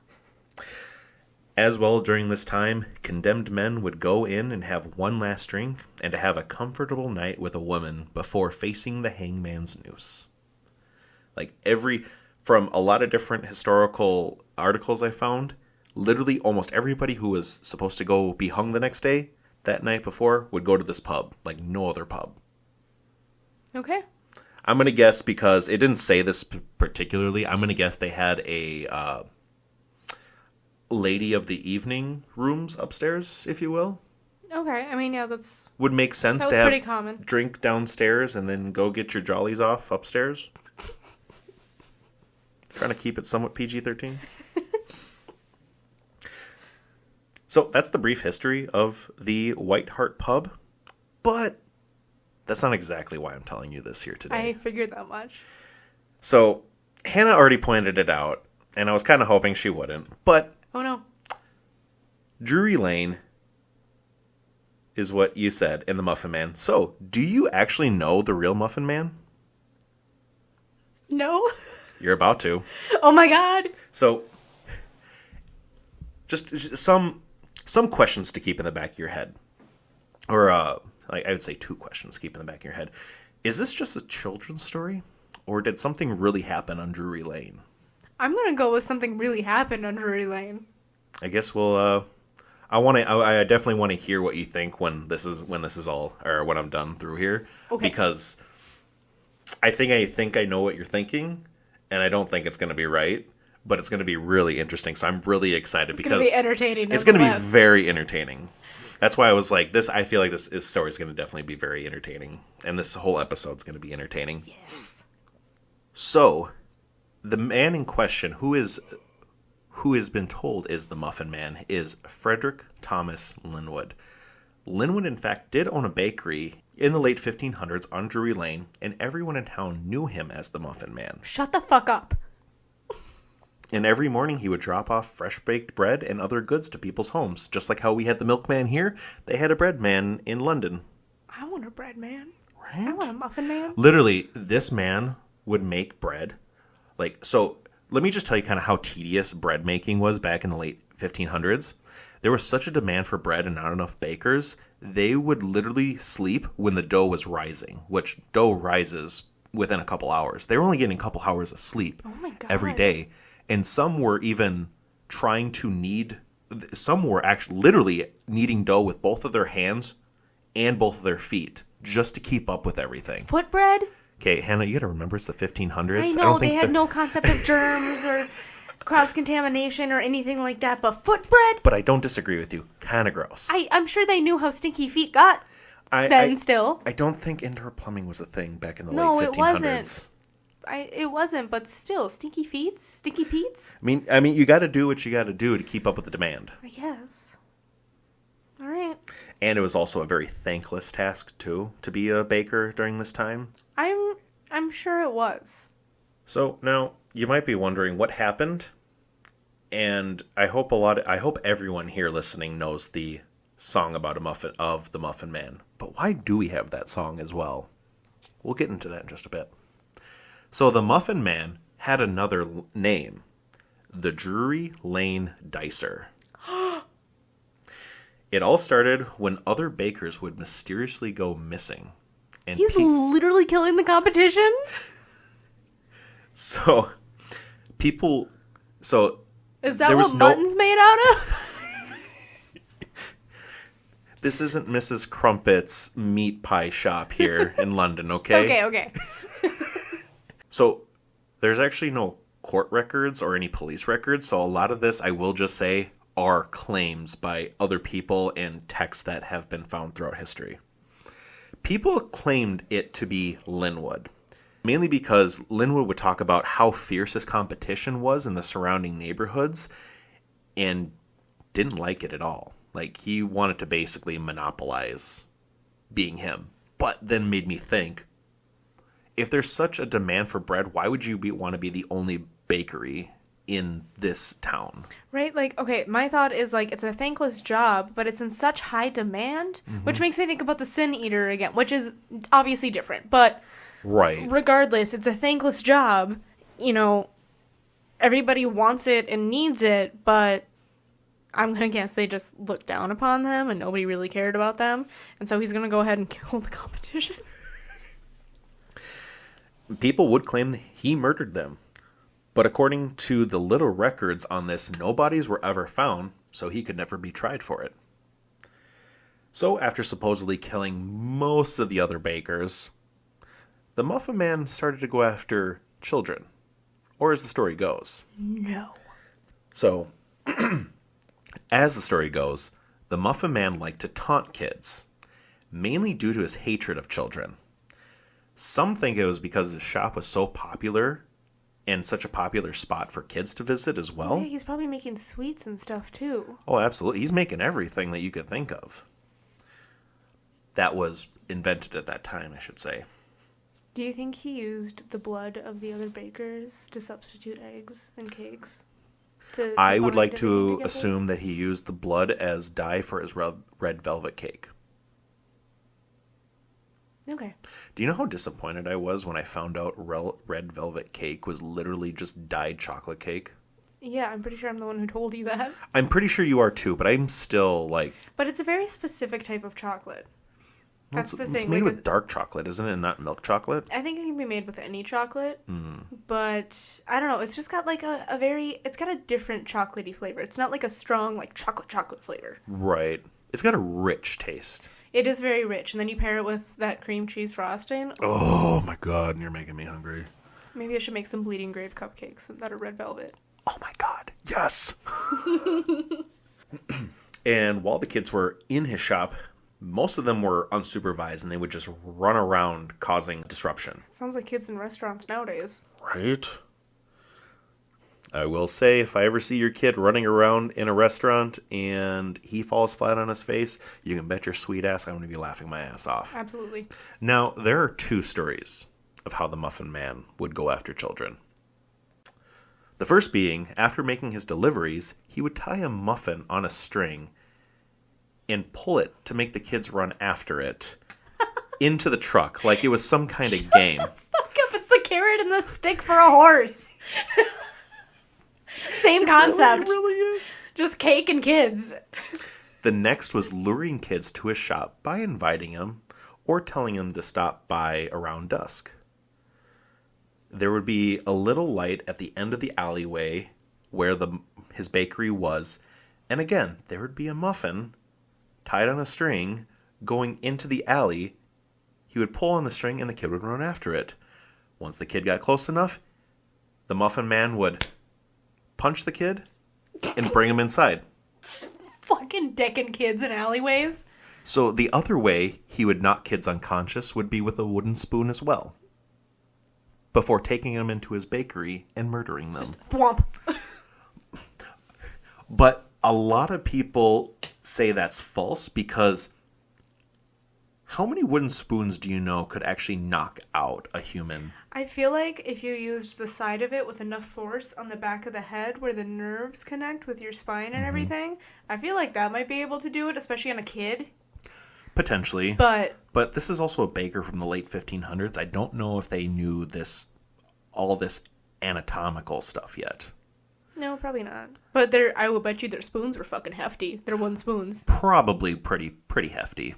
As well, during this time, condemned men would go in and have one last drink and to have a comfortable night with a woman before facing the hangman's noose. Like, from a lot of different historical articles I found, literally almost everybody who was supposed to go be hung the next day, that night before, would go to this pub, like no other pub. Okay. I'm going to guess, because it didn't say this particularly, I'm going to guess they had a lady of the evening rooms upstairs, if you will. Okay, I mean, yeah, that's... Would make sense to pretty have common. Drink downstairs and then go get your jollies off upstairs. Trying to keep it somewhat PG-13. So that's the brief history of the White Hart Pub. But that's not exactly why I'm telling you this here today. I figured that much. So Hannah already pointed it out, and I was kind of hoping she wouldn't. But oh no, Drury Lane is what you said in the Muffin Man. So, do you actually know the real Muffin Man? No. You're about to. Oh my god. So, just some questions to keep in the back of your head. Or, I would say 2 questions to keep in the back of your head. Is this just a children's story? Or did something really happen on Drury Lane? I'm gonna go with something really happened on Drury Lane. I guess we'll, I definitely want to hear what you think when this is all, or when I'm done through here. Okay. Because I think I know what you're thinking, and I don't think it's going to be right, but it's going to be really interesting. So I'm really excited because it's going to be entertaining. It's going to be very entertaining. That's why I was like, I feel like this story is going to definitely be very entertaining, and this whole episode is going to be entertaining. Yes. So, the man in question, who has been told is the Muffin Man, is Frederick Thomas Linwood. Linwood, in fact, did own a bakery in the late 1500s on Drury Lane, and everyone in town knew him as the Muffin Man. Shut the fuck up. And every morning he would drop off fresh baked bread and other goods to people's homes. Just like how we had the milkman here, they had a bread man in London. I want a bread man. Right? I want a muffin man. Literally, this man would make bread. So let me just tell you kind of how tedious bread making was back in the late 1500s. There was such a demand for bread and not enough bakers. They would literally sleep when the dough was rising, which dough rises within a couple hours. They were only getting a couple hours of sleep every day. And some were even some were actually literally kneading dough with both of their hands and both of their feet just to keep up with everything. Foot bread? Okay, Hannah, you got to remember it's the 1500s. I know, they had no concept of germs or cross-contamination or anything like that, but foot bread? But I don't disagree with you. Kind of gross. I'm sure they knew how stinky feet got still. I don't think indoor plumbing was a thing back in the late 1500s. No, it wasn't. It wasn't, but still, stinky feet? Stinky Pete's? I mean, you got to do what you got to do to keep up with the demand. I guess. All right. And it was also a very thankless task, too, to be a baker during this time. I'm sure it was. So now you might be wondering what happened, and I hope everyone here listening knows the song about the Muffin Man. But why do we have that song as well? We'll get into that in just a bit. So the Muffin Man had another name, the Drury Lane Dicer. It all started when other bakers would mysteriously go missing. And He's literally killing the competition? So, Is that what mutton's made out of? This isn't Mrs. Crumpet's meat pie shop here in London, okay? Okay. So, there's actually no court records or any police records, so a lot of this, I will just say, are claims by other people and texts that have been found throughout history. People claimed it to be Linwood, mainly because Linwood would talk about how fierce his competition was in the surrounding neighborhoods and didn't like it at all. Like, he wanted to basically monopolize being him. But then made me think, if there's such a demand for bread, why would you want to be the only bakery in this town? Right? Like, okay, my thought is, like, it's a thankless job, but it's in such high demand, which makes me think about the Sin Eater again, which is obviously different. But right, regardless, it's a thankless job. You know, everybody wants it and needs it, but I'm going to guess they just looked down upon them and nobody really cared about them. And so he's going to go ahead and kill the competition. People would claim he murdered them. But according to the little records on this, no bodies were ever found, so he could never be tried for it. So after supposedly killing most of the other bakers, the Muffin Man started to go after children. Or as the story goes. No. So, as the story goes, the Muffin Man liked to taunt kids, mainly due to his hatred of children. Some think it was because his shop was so popular and such a popular spot for kids to visit as well. Yeah, he's probably making sweets and stuff too. Oh, absolutely. He's making everything that you could think of. That was invented at that time, I should say. Do you think he used the blood of the other bakers to substitute eggs and cakes? I would like bind to everything together? assume that he used the blood as dye for his red velvet cake. Okay. Do you know how disappointed I was when I found out red velvet cake was literally just dyed chocolate cake? Yeah, I'm pretty sure I'm the one who told you that. I'm pretty sure you are too, but I'm still like... But it's a very specific type of chocolate. That's the thing. It's made with dark chocolate, isn't it? Not milk chocolate? I think it can be made with any chocolate. But, I don't know. It's just got like a very... It's got a different chocolatey flavor. It's not like a strong like chocolate flavor. Right. It's got a rich taste. It is very rich. And then you pair it with that cream cheese frosting. Oh my god, you're making me hungry. Maybe I should make some bleeding grave cupcakes that are red velvet. Oh my god, yes! And while the kids were in his shop, most of them were unsupervised and they would just run around causing disruption. Sounds like kids in restaurants nowadays. Right? I will say, if I ever see your kid running around in a restaurant and he falls flat on his face, you can bet your sweet ass I'm going to be laughing my ass off. Absolutely. Now, there are two stories of how the Muffin Man would go after children. The first being, after making his deliveries, he would tie a muffin on a string and pull it to make the kids run after it into the truck like it was some kind of game. Fuck up, it's the carrot and the stick for a horse. Same concept. It really is. Just cake and kids. The next was luring kids to his shop by inviting them or telling them to stop by around dusk. There would be a little light at the end of the alleyway where his bakery was, and again, there would be a muffin tied on a string going into the alley. He would pull on the string and the kid would run after it. Once the kid got close enough, the Muffin Man would punch the kid and bring him inside. Fucking decking kids in alleyways. So the other way he would knock kids unconscious would be with a wooden spoon as well, before taking them into his bakery and murdering them. Just thwomp. But a lot of people say that's false because how many wooden spoons do you know could actually knock out a human? I feel like if you used the side of it with enough force on the back of the head where the nerves connect with your spine and everything, I feel like that might be able to do it, especially on a kid. Potentially. But this is also a baker from the late 1500s. I don't know if they knew all this anatomical stuff yet. no, probably not. But I will bet you their spoons were fucking hefty. They're wooden spoons. Probably pretty hefty.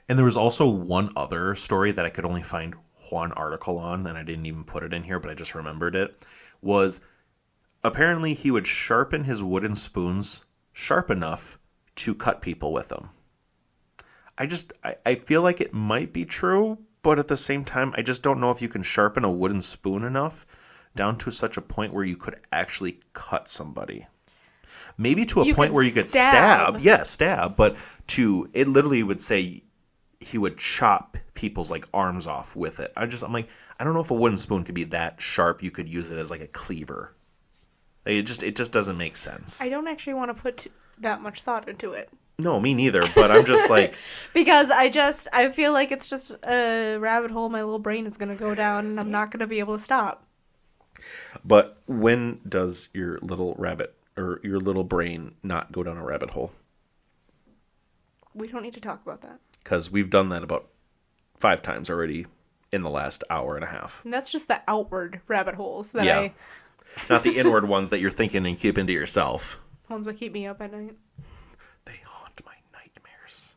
And there was also one other story that I could only find one article on, and I didn't even put it in here, but I just remembered it, was apparently he would sharpen his wooden spoons sharp enough to cut people with them. I feel like it might be true, but at the same time, I just don't know if you can sharpen a wooden spoon enough down to such a point where you could actually cut somebody. Maybe to a point where you could stab. Yeah, stab. But it literally would say he would chop people's like arms off with it. I'm like, I don't know if a wooden spoon could be that sharp. You could use it as like a cleaver. It just doesn't make sense. I don't actually want to put that much thought into it. No, me neither. But I'm just like because I feel like it's just a rabbit hole my little brain is going to go down, and I'm not going to be able to stop. But when does your little rabbit or your little brain not go down a rabbit hole? We don't need to talk about that. Because we've done that about 5 times already in the last hour and a half. And that's just the outward rabbit holes that Not the inward ones that you're thinking and keep into yourself. Ones that keep me up at night. They haunt my nightmares.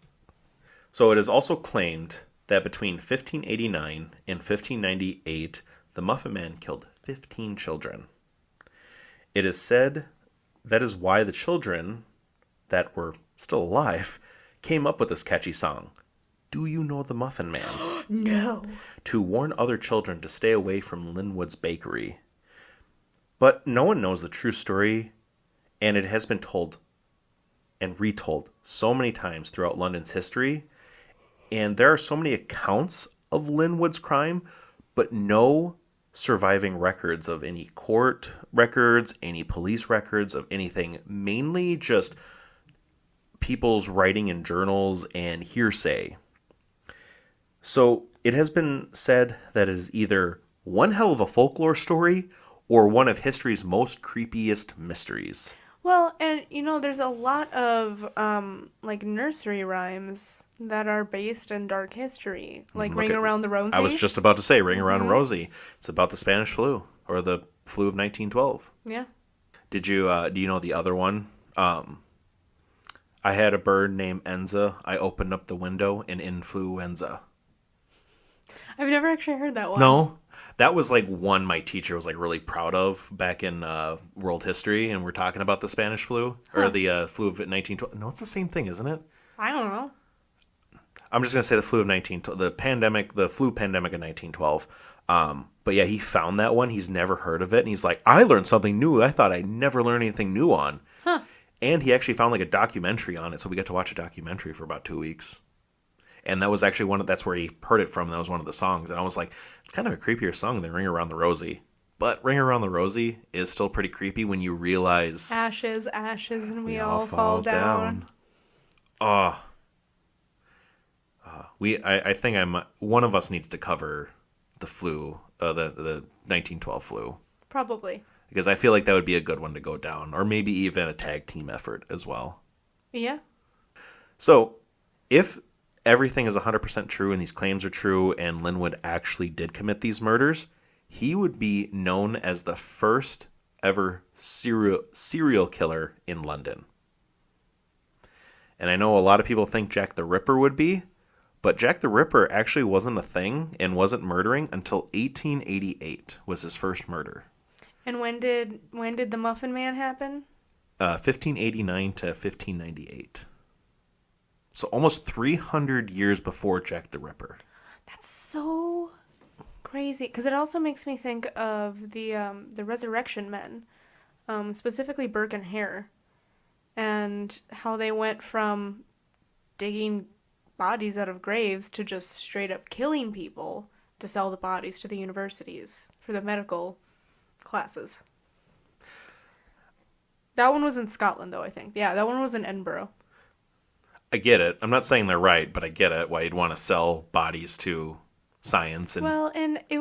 So it is also claimed that between 1589 and 1598, the Muffin Man killed 15 children. It is said that is why the children that were still alive came up with this catchy song, Do You Know the Muffin Man? No. To warn other children to stay away from Linwood's bakery. But no one knows the true story, and it has been told and retold so many times throughout London's history, and there are so many accounts of Linwood's crime, but no surviving records of any court records, any police records of anything, mainly just people's writing in journals and hearsay. So it has been said that it is either one hell of a folklore story or one of history's most creepiest mysteries. Well, and there's a lot of like nursery rhymes that are based in dark history, like Ring Around the Rosie. I was just about to say Ring Around Rosie. It's about the Spanish flu, or the flu of 1912. Yeah. Did you do you know the other one? I had a bird named Enza. I opened up the window and influenza. I've never actually heard that one. No. That was like one my teacher was like really proud of back in world history, and we're talking about the Spanish flu or the flu of 1912. No, it's the same thing, isn't it? I don't know. I'm just gonna say the flu of 1912, the flu pandemic of 1912. But yeah, he found that one. He's never heard of it, and he's like, I learned something new. I thought I'd never learn anything new on. Huh. And he actually found like a documentary on it, so we got to watch a documentary for about 2 weeks. And that was actually that's where he heard it from. That was one of the songs. And I was like, it's kind of a creepier song than Ring Around the Rosie. But Ring Around the Rosie is still pretty creepy when you realize... Ashes, ashes, and we all fall down. I think one of us needs to cover the flu, the 1912 flu. Probably. Because I feel like that would be a good one to go down. Or maybe even a tag team effort as well. Yeah. So, if... everything is 100% true and these claims are true and Linwood actually did commit these murders, he would be known as the first ever serial killer in London. And I know a lot of people think Jack the Ripper would be, but Jack the Ripper actually wasn't a thing and wasn't murdering until 1888 was his first murder. And when did the Muffin Man happen? 1589 to 1598. So almost 300 years before Jack the Ripper. That's so crazy. Because it also makes me think of the Resurrection Men, specifically Burke and Hare, and how they went from digging bodies out of graves to just straight up killing people to sell the bodies to the universities for the medical classes. That one was in Scotland, though, I think. Yeah, that one was in Edinburgh. I get it. I'm not saying they're right, but I get it. Why you'd want to sell bodies to science and it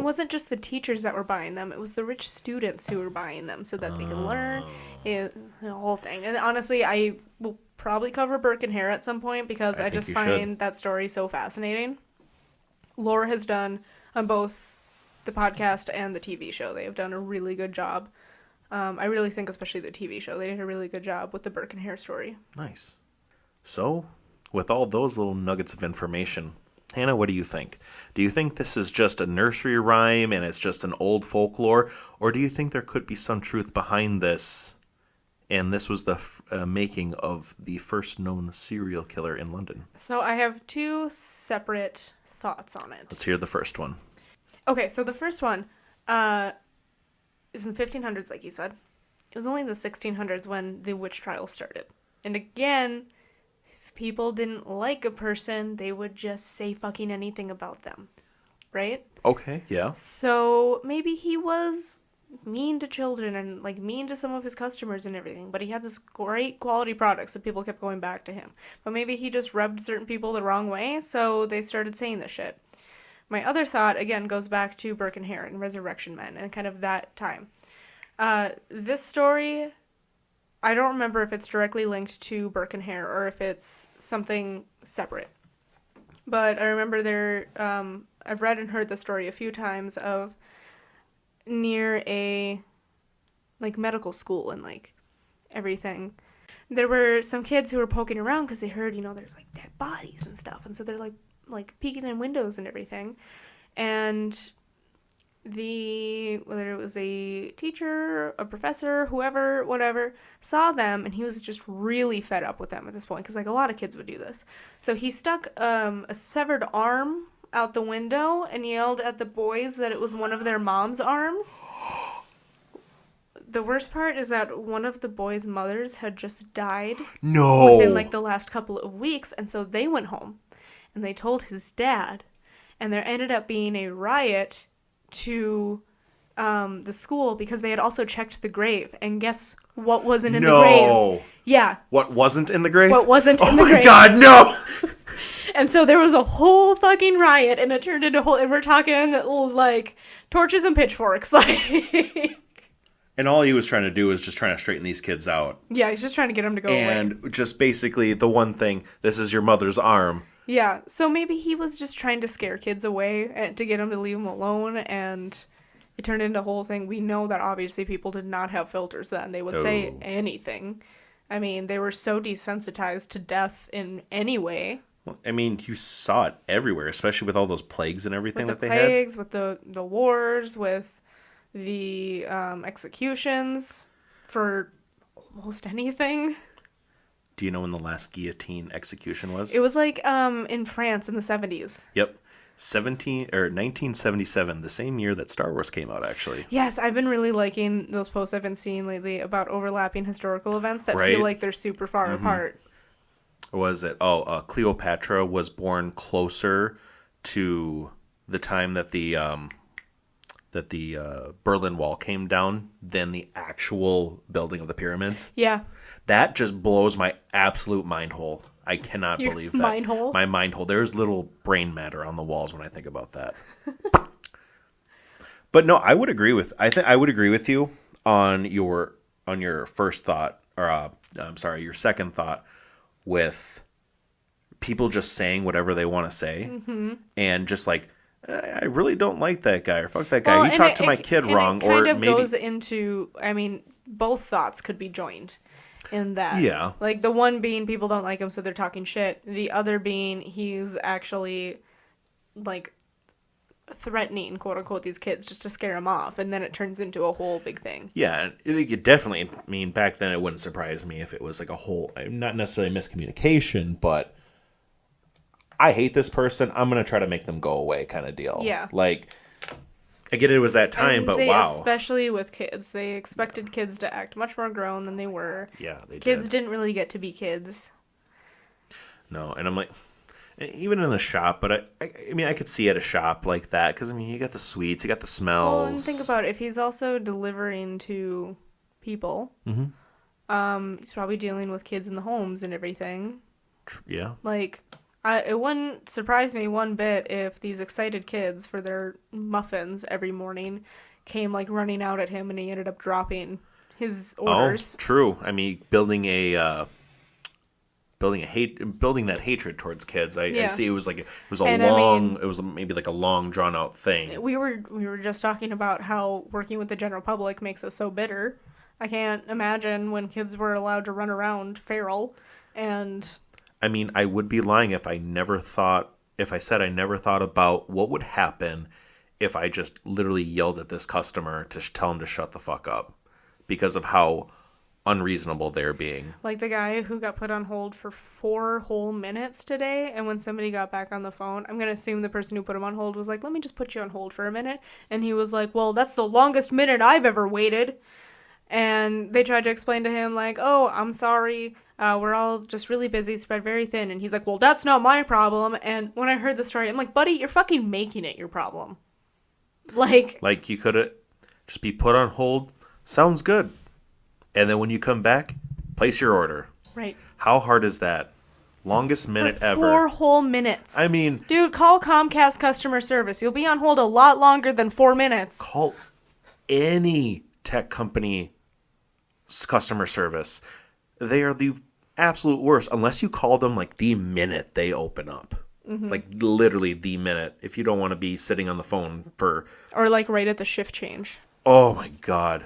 wasn't just the teachers that were buying them. It was the rich students who were buying them so that they could learn the whole thing. And honestly, I will probably cover Burke and Hare at some point because I just find that story so fascinating. Laura has done on both the podcast and the TV show. They have done a really good job. I really think, especially the TV show, they did a really good job with the Burke and Hare story. Nice. So, with all those little nuggets of information, Hannah, what do you think? Do you think this is just a nursery rhyme and it's just an old folklore? Or do you think there could be some truth behind this and this was the making of the first known serial killer in London? So I have two separate thoughts on it. Let's hear the first one. Okay, so the first one is in the 1500s, like you said. It was only in the 1600s when the witch trials started. And again... people didn't like a person, they would just say fucking anything about them. Right? Okay, yeah. So maybe he was mean to children and like mean to some of his customers and everything, but he had this great quality product, so people kept going back to him. But maybe he just rubbed certain people the wrong way, so they started saying this shit. My other thought, again, goes back to Burke and Hare and Resurrection Men and kind of that time. This story... I don't remember if it's directly linked to Burke and Hare or if it's something separate. But I remember I've read and heard the story a few times of near a, like, medical school and, like, everything. There were some kids who were poking around because they heard, there's, like, dead bodies and stuff. And so they're, like peeking in windows and everything. And... whether it was a teacher, a professor, whoever, whatever, saw them, and he was just really fed up with them at this point, because, like, a lot of kids would do this. So he stuck a severed arm out the window and yelled at the boys that it was one of their mom's arms. The worst part is that one of the boys' mothers had just died within, like, the last couple of weeks, and so they went home, and they told his dad, and there ended up being a riot to the school because they had also checked the grave, and guess what wasn't in the grave? Yeah. What wasn't in the grave? What wasn't in the grave? Oh my god, no! And so there was a whole fucking riot, and it turned into and we're talking like torches and pitchforks, like. And all he was trying to do was just trying to straighten these kids out. Yeah, he's just trying to get them to go away. And just basically the one thing, this is your mother's arm. Yeah, so maybe he was just trying to scare kids away and to get them to leave him alone, and it turned into a whole thing. We know that obviously people did not have filters then. They would say anything. I mean, they were so desensitized to death in any way. Well, I mean, you saw it everywhere, especially with all those plagues and everything that they had. With the plagues, with the wars, with the executions for almost anything. Do you know when the last guillotine execution was? It was like in France in the 70s. Yep. 1977, the same year that Star Wars came out, actually. Yes, I've been really liking those posts I've been seeing lately about overlapping historical events that feel like they're super far apart. Was it? Cleopatra was born closer to the time that the Berlin Wall came down than the actual building of the pyramids. Yeah. That just blows my absolute mind hole. I cannot believe that. Mind hole? My mind hole. There's little brain matter on the walls when I think about that. But no, I would agree with. I would agree with you on your first thought, or your second thought, with people just saying whatever they want to say, and just like, I really don't like that guy, or fuck that guy. He talked to my kid wrong, or maybe it maybe goes into. I mean, both thoughts could be joined in that. Yeah. Like the one being people don't like him, so they're talking shit. The other being he's actually like threatening, quote unquote, these kids just to scare them off, and then it turns into a whole big thing. Yeah, it definitely. I mean, back then it wouldn't surprise me if it was like a whole, not necessarily miscommunication, but I hate this person, I'm gonna try to make them go away, kind of deal. Yeah. Like, I get it was that time, and but wow. Especially with kids, they expected kids to act much more grown than they were. Yeah, they kids did. Didn't really get to be kids. No, and I'm like, even in a shop, but I mean, I could see at a shop like that, because I mean, you got the sweets, you got the smells. Well, and think about it, if he's also delivering to people, he's probably dealing with kids in the homes and everything. Yeah. Like, it wouldn't surprise me one bit if these excited kids for their muffins every morning came like running out at him, and he ended up dropping his orders. Oh, true. I mean, building that hatred towards kids. I see it was like it was maybe like a long drawn out thing. We were just talking about how working with the general public makes us so bitter. I can't imagine when kids were allowed to run around feral. And I mean, I would be lying if I said I never thought about what would happen if I just literally yelled at this customer to tell him to shut the fuck up because of how unreasonable they're being. Like the guy who got put on hold for 4 whole minutes today, and when somebody got back on the phone, I'm going to assume the person who put him on hold was like, let me just put you on hold for a minute. And he was like, well, that's the longest minute I've ever waited. And they tried to explain to him like, oh, I'm sorry. We're all just really busy, spread very thin. And he's like, well, that's not my problem. And when I heard the story, I'm like, buddy, you're fucking making it your problem. Like you could just be put on hold. Sounds good. And then when you come back, place your order. Right. How hard is that? Longest minute for ever. 4 whole minutes. I mean, dude, call Comcast customer service. You'll be on hold a lot longer than 4 minutes. Call any tech company customer service. They are the absolute worst unless you call them like the minute they open up. Like literally the minute, if you don't want to be sitting on the phone for, or like right at the shift change. Oh my god.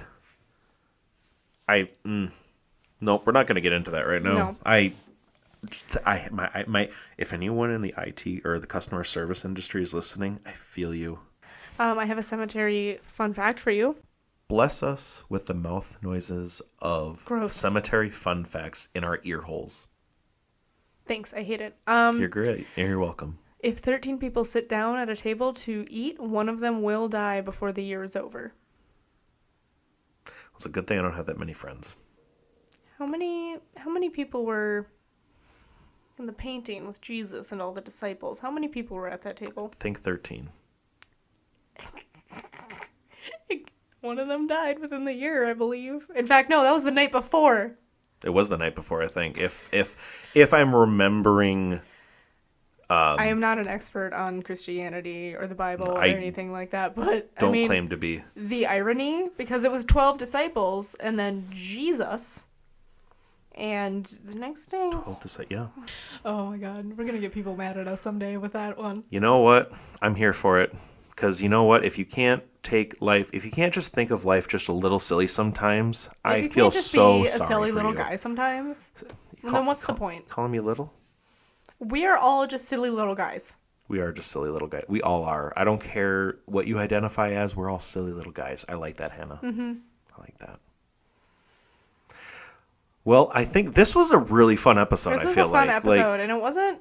Nope, we're not going to get into that right now. No. If anyone in the IT or the customer service industry is listening, I feel you. I have a cemetery fun fact for you. Bless us with the mouth noises of cemetery fun facts in our ear holes. Thanks, I hate it. You're great. You're welcome. If 13 people sit down at a table to eat, one of them will die before the year is over. It's a good thing I don't have that many friends. How many people were in the painting with Jesus and all the disciples? How many people were at that table? I think 13. One of them died within the year, I believe. In fact, no, that was the night before. It was the night before, I think. If I'm remembering I am not an expert on Christianity or the Bible or anything like that, but don't claim to be. The irony, because it was 12 disciples and then Jesus, and the next day... 12 disciples, yeah. Oh my God, we're going to get people mad at us someday with that one. You know what? I'm here for it. Because you know what? If you can't just think of life just a little silly sometimes, I feel so sorry for you. If you can't just be a silly little guy sometimes, then what's the point? Calling me little? We are all just silly little guys. We are just silly little guys. We all are. I don't care what you identify as. We're all silly little guys. I like that, Hannah. Mm-hmm. I like that. Well, I think this was a really fun episode. This was a fun episode, and it wasn't...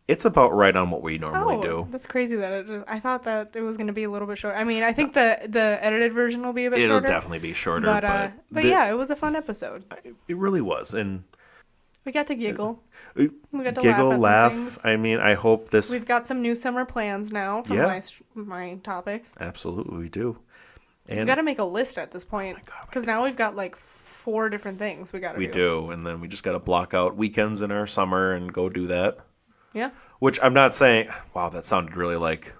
It's about right on what we normally do. That's crazy that I thought that it was going to be a little bit short. I mean, I think the edited version will be a bit shorter. It'll definitely be shorter. But yeah, it was a fun episode. It really was. And we got to giggle. We got to laugh. I mean, I hope this... We've got some new summer plans now from my topic. Absolutely, we do. And we've got to make a list at this point. Because now we've got like 4 different things we got to do. We do. And then we just got to block out weekends in our summer and go do that. Yeah. Which I'm not saying, wow, that sounded really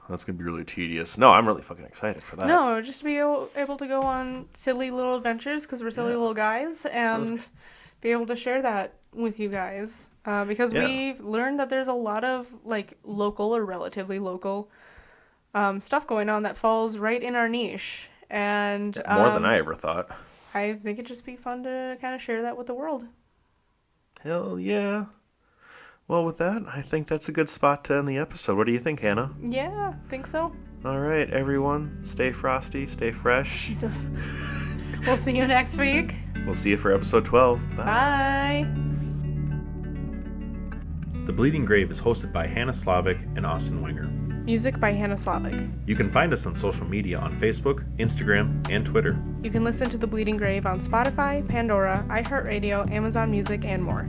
that's going to be really tedious. No, I'm really fucking excited for that. No, just to be able to go on silly little adventures because we're silly little guys and be able to share that with you guys. Because we've learned that there's a lot of like local or relatively local stuff going on that falls right in our niche. And more than I ever thought. I think it'd just be fun to kind of share that with the world. Hell yeah. Well, with that, I think that's a good spot to end the episode. What do you think, Hannah? Yeah, I think so. All right, everyone. Stay frosty, stay fresh. Jesus. We'll see you next week. We'll see you for episode 12. Bye. Bye. The Bleeding Grave is hosted by Hannah Slavic and Austin Wenger. Music by Hannah Slavic. You can find us on social media on Facebook, Instagram, and Twitter. You can listen to The Bleeding Grave on Spotify, Pandora, iHeartRadio, Amazon Music, and more.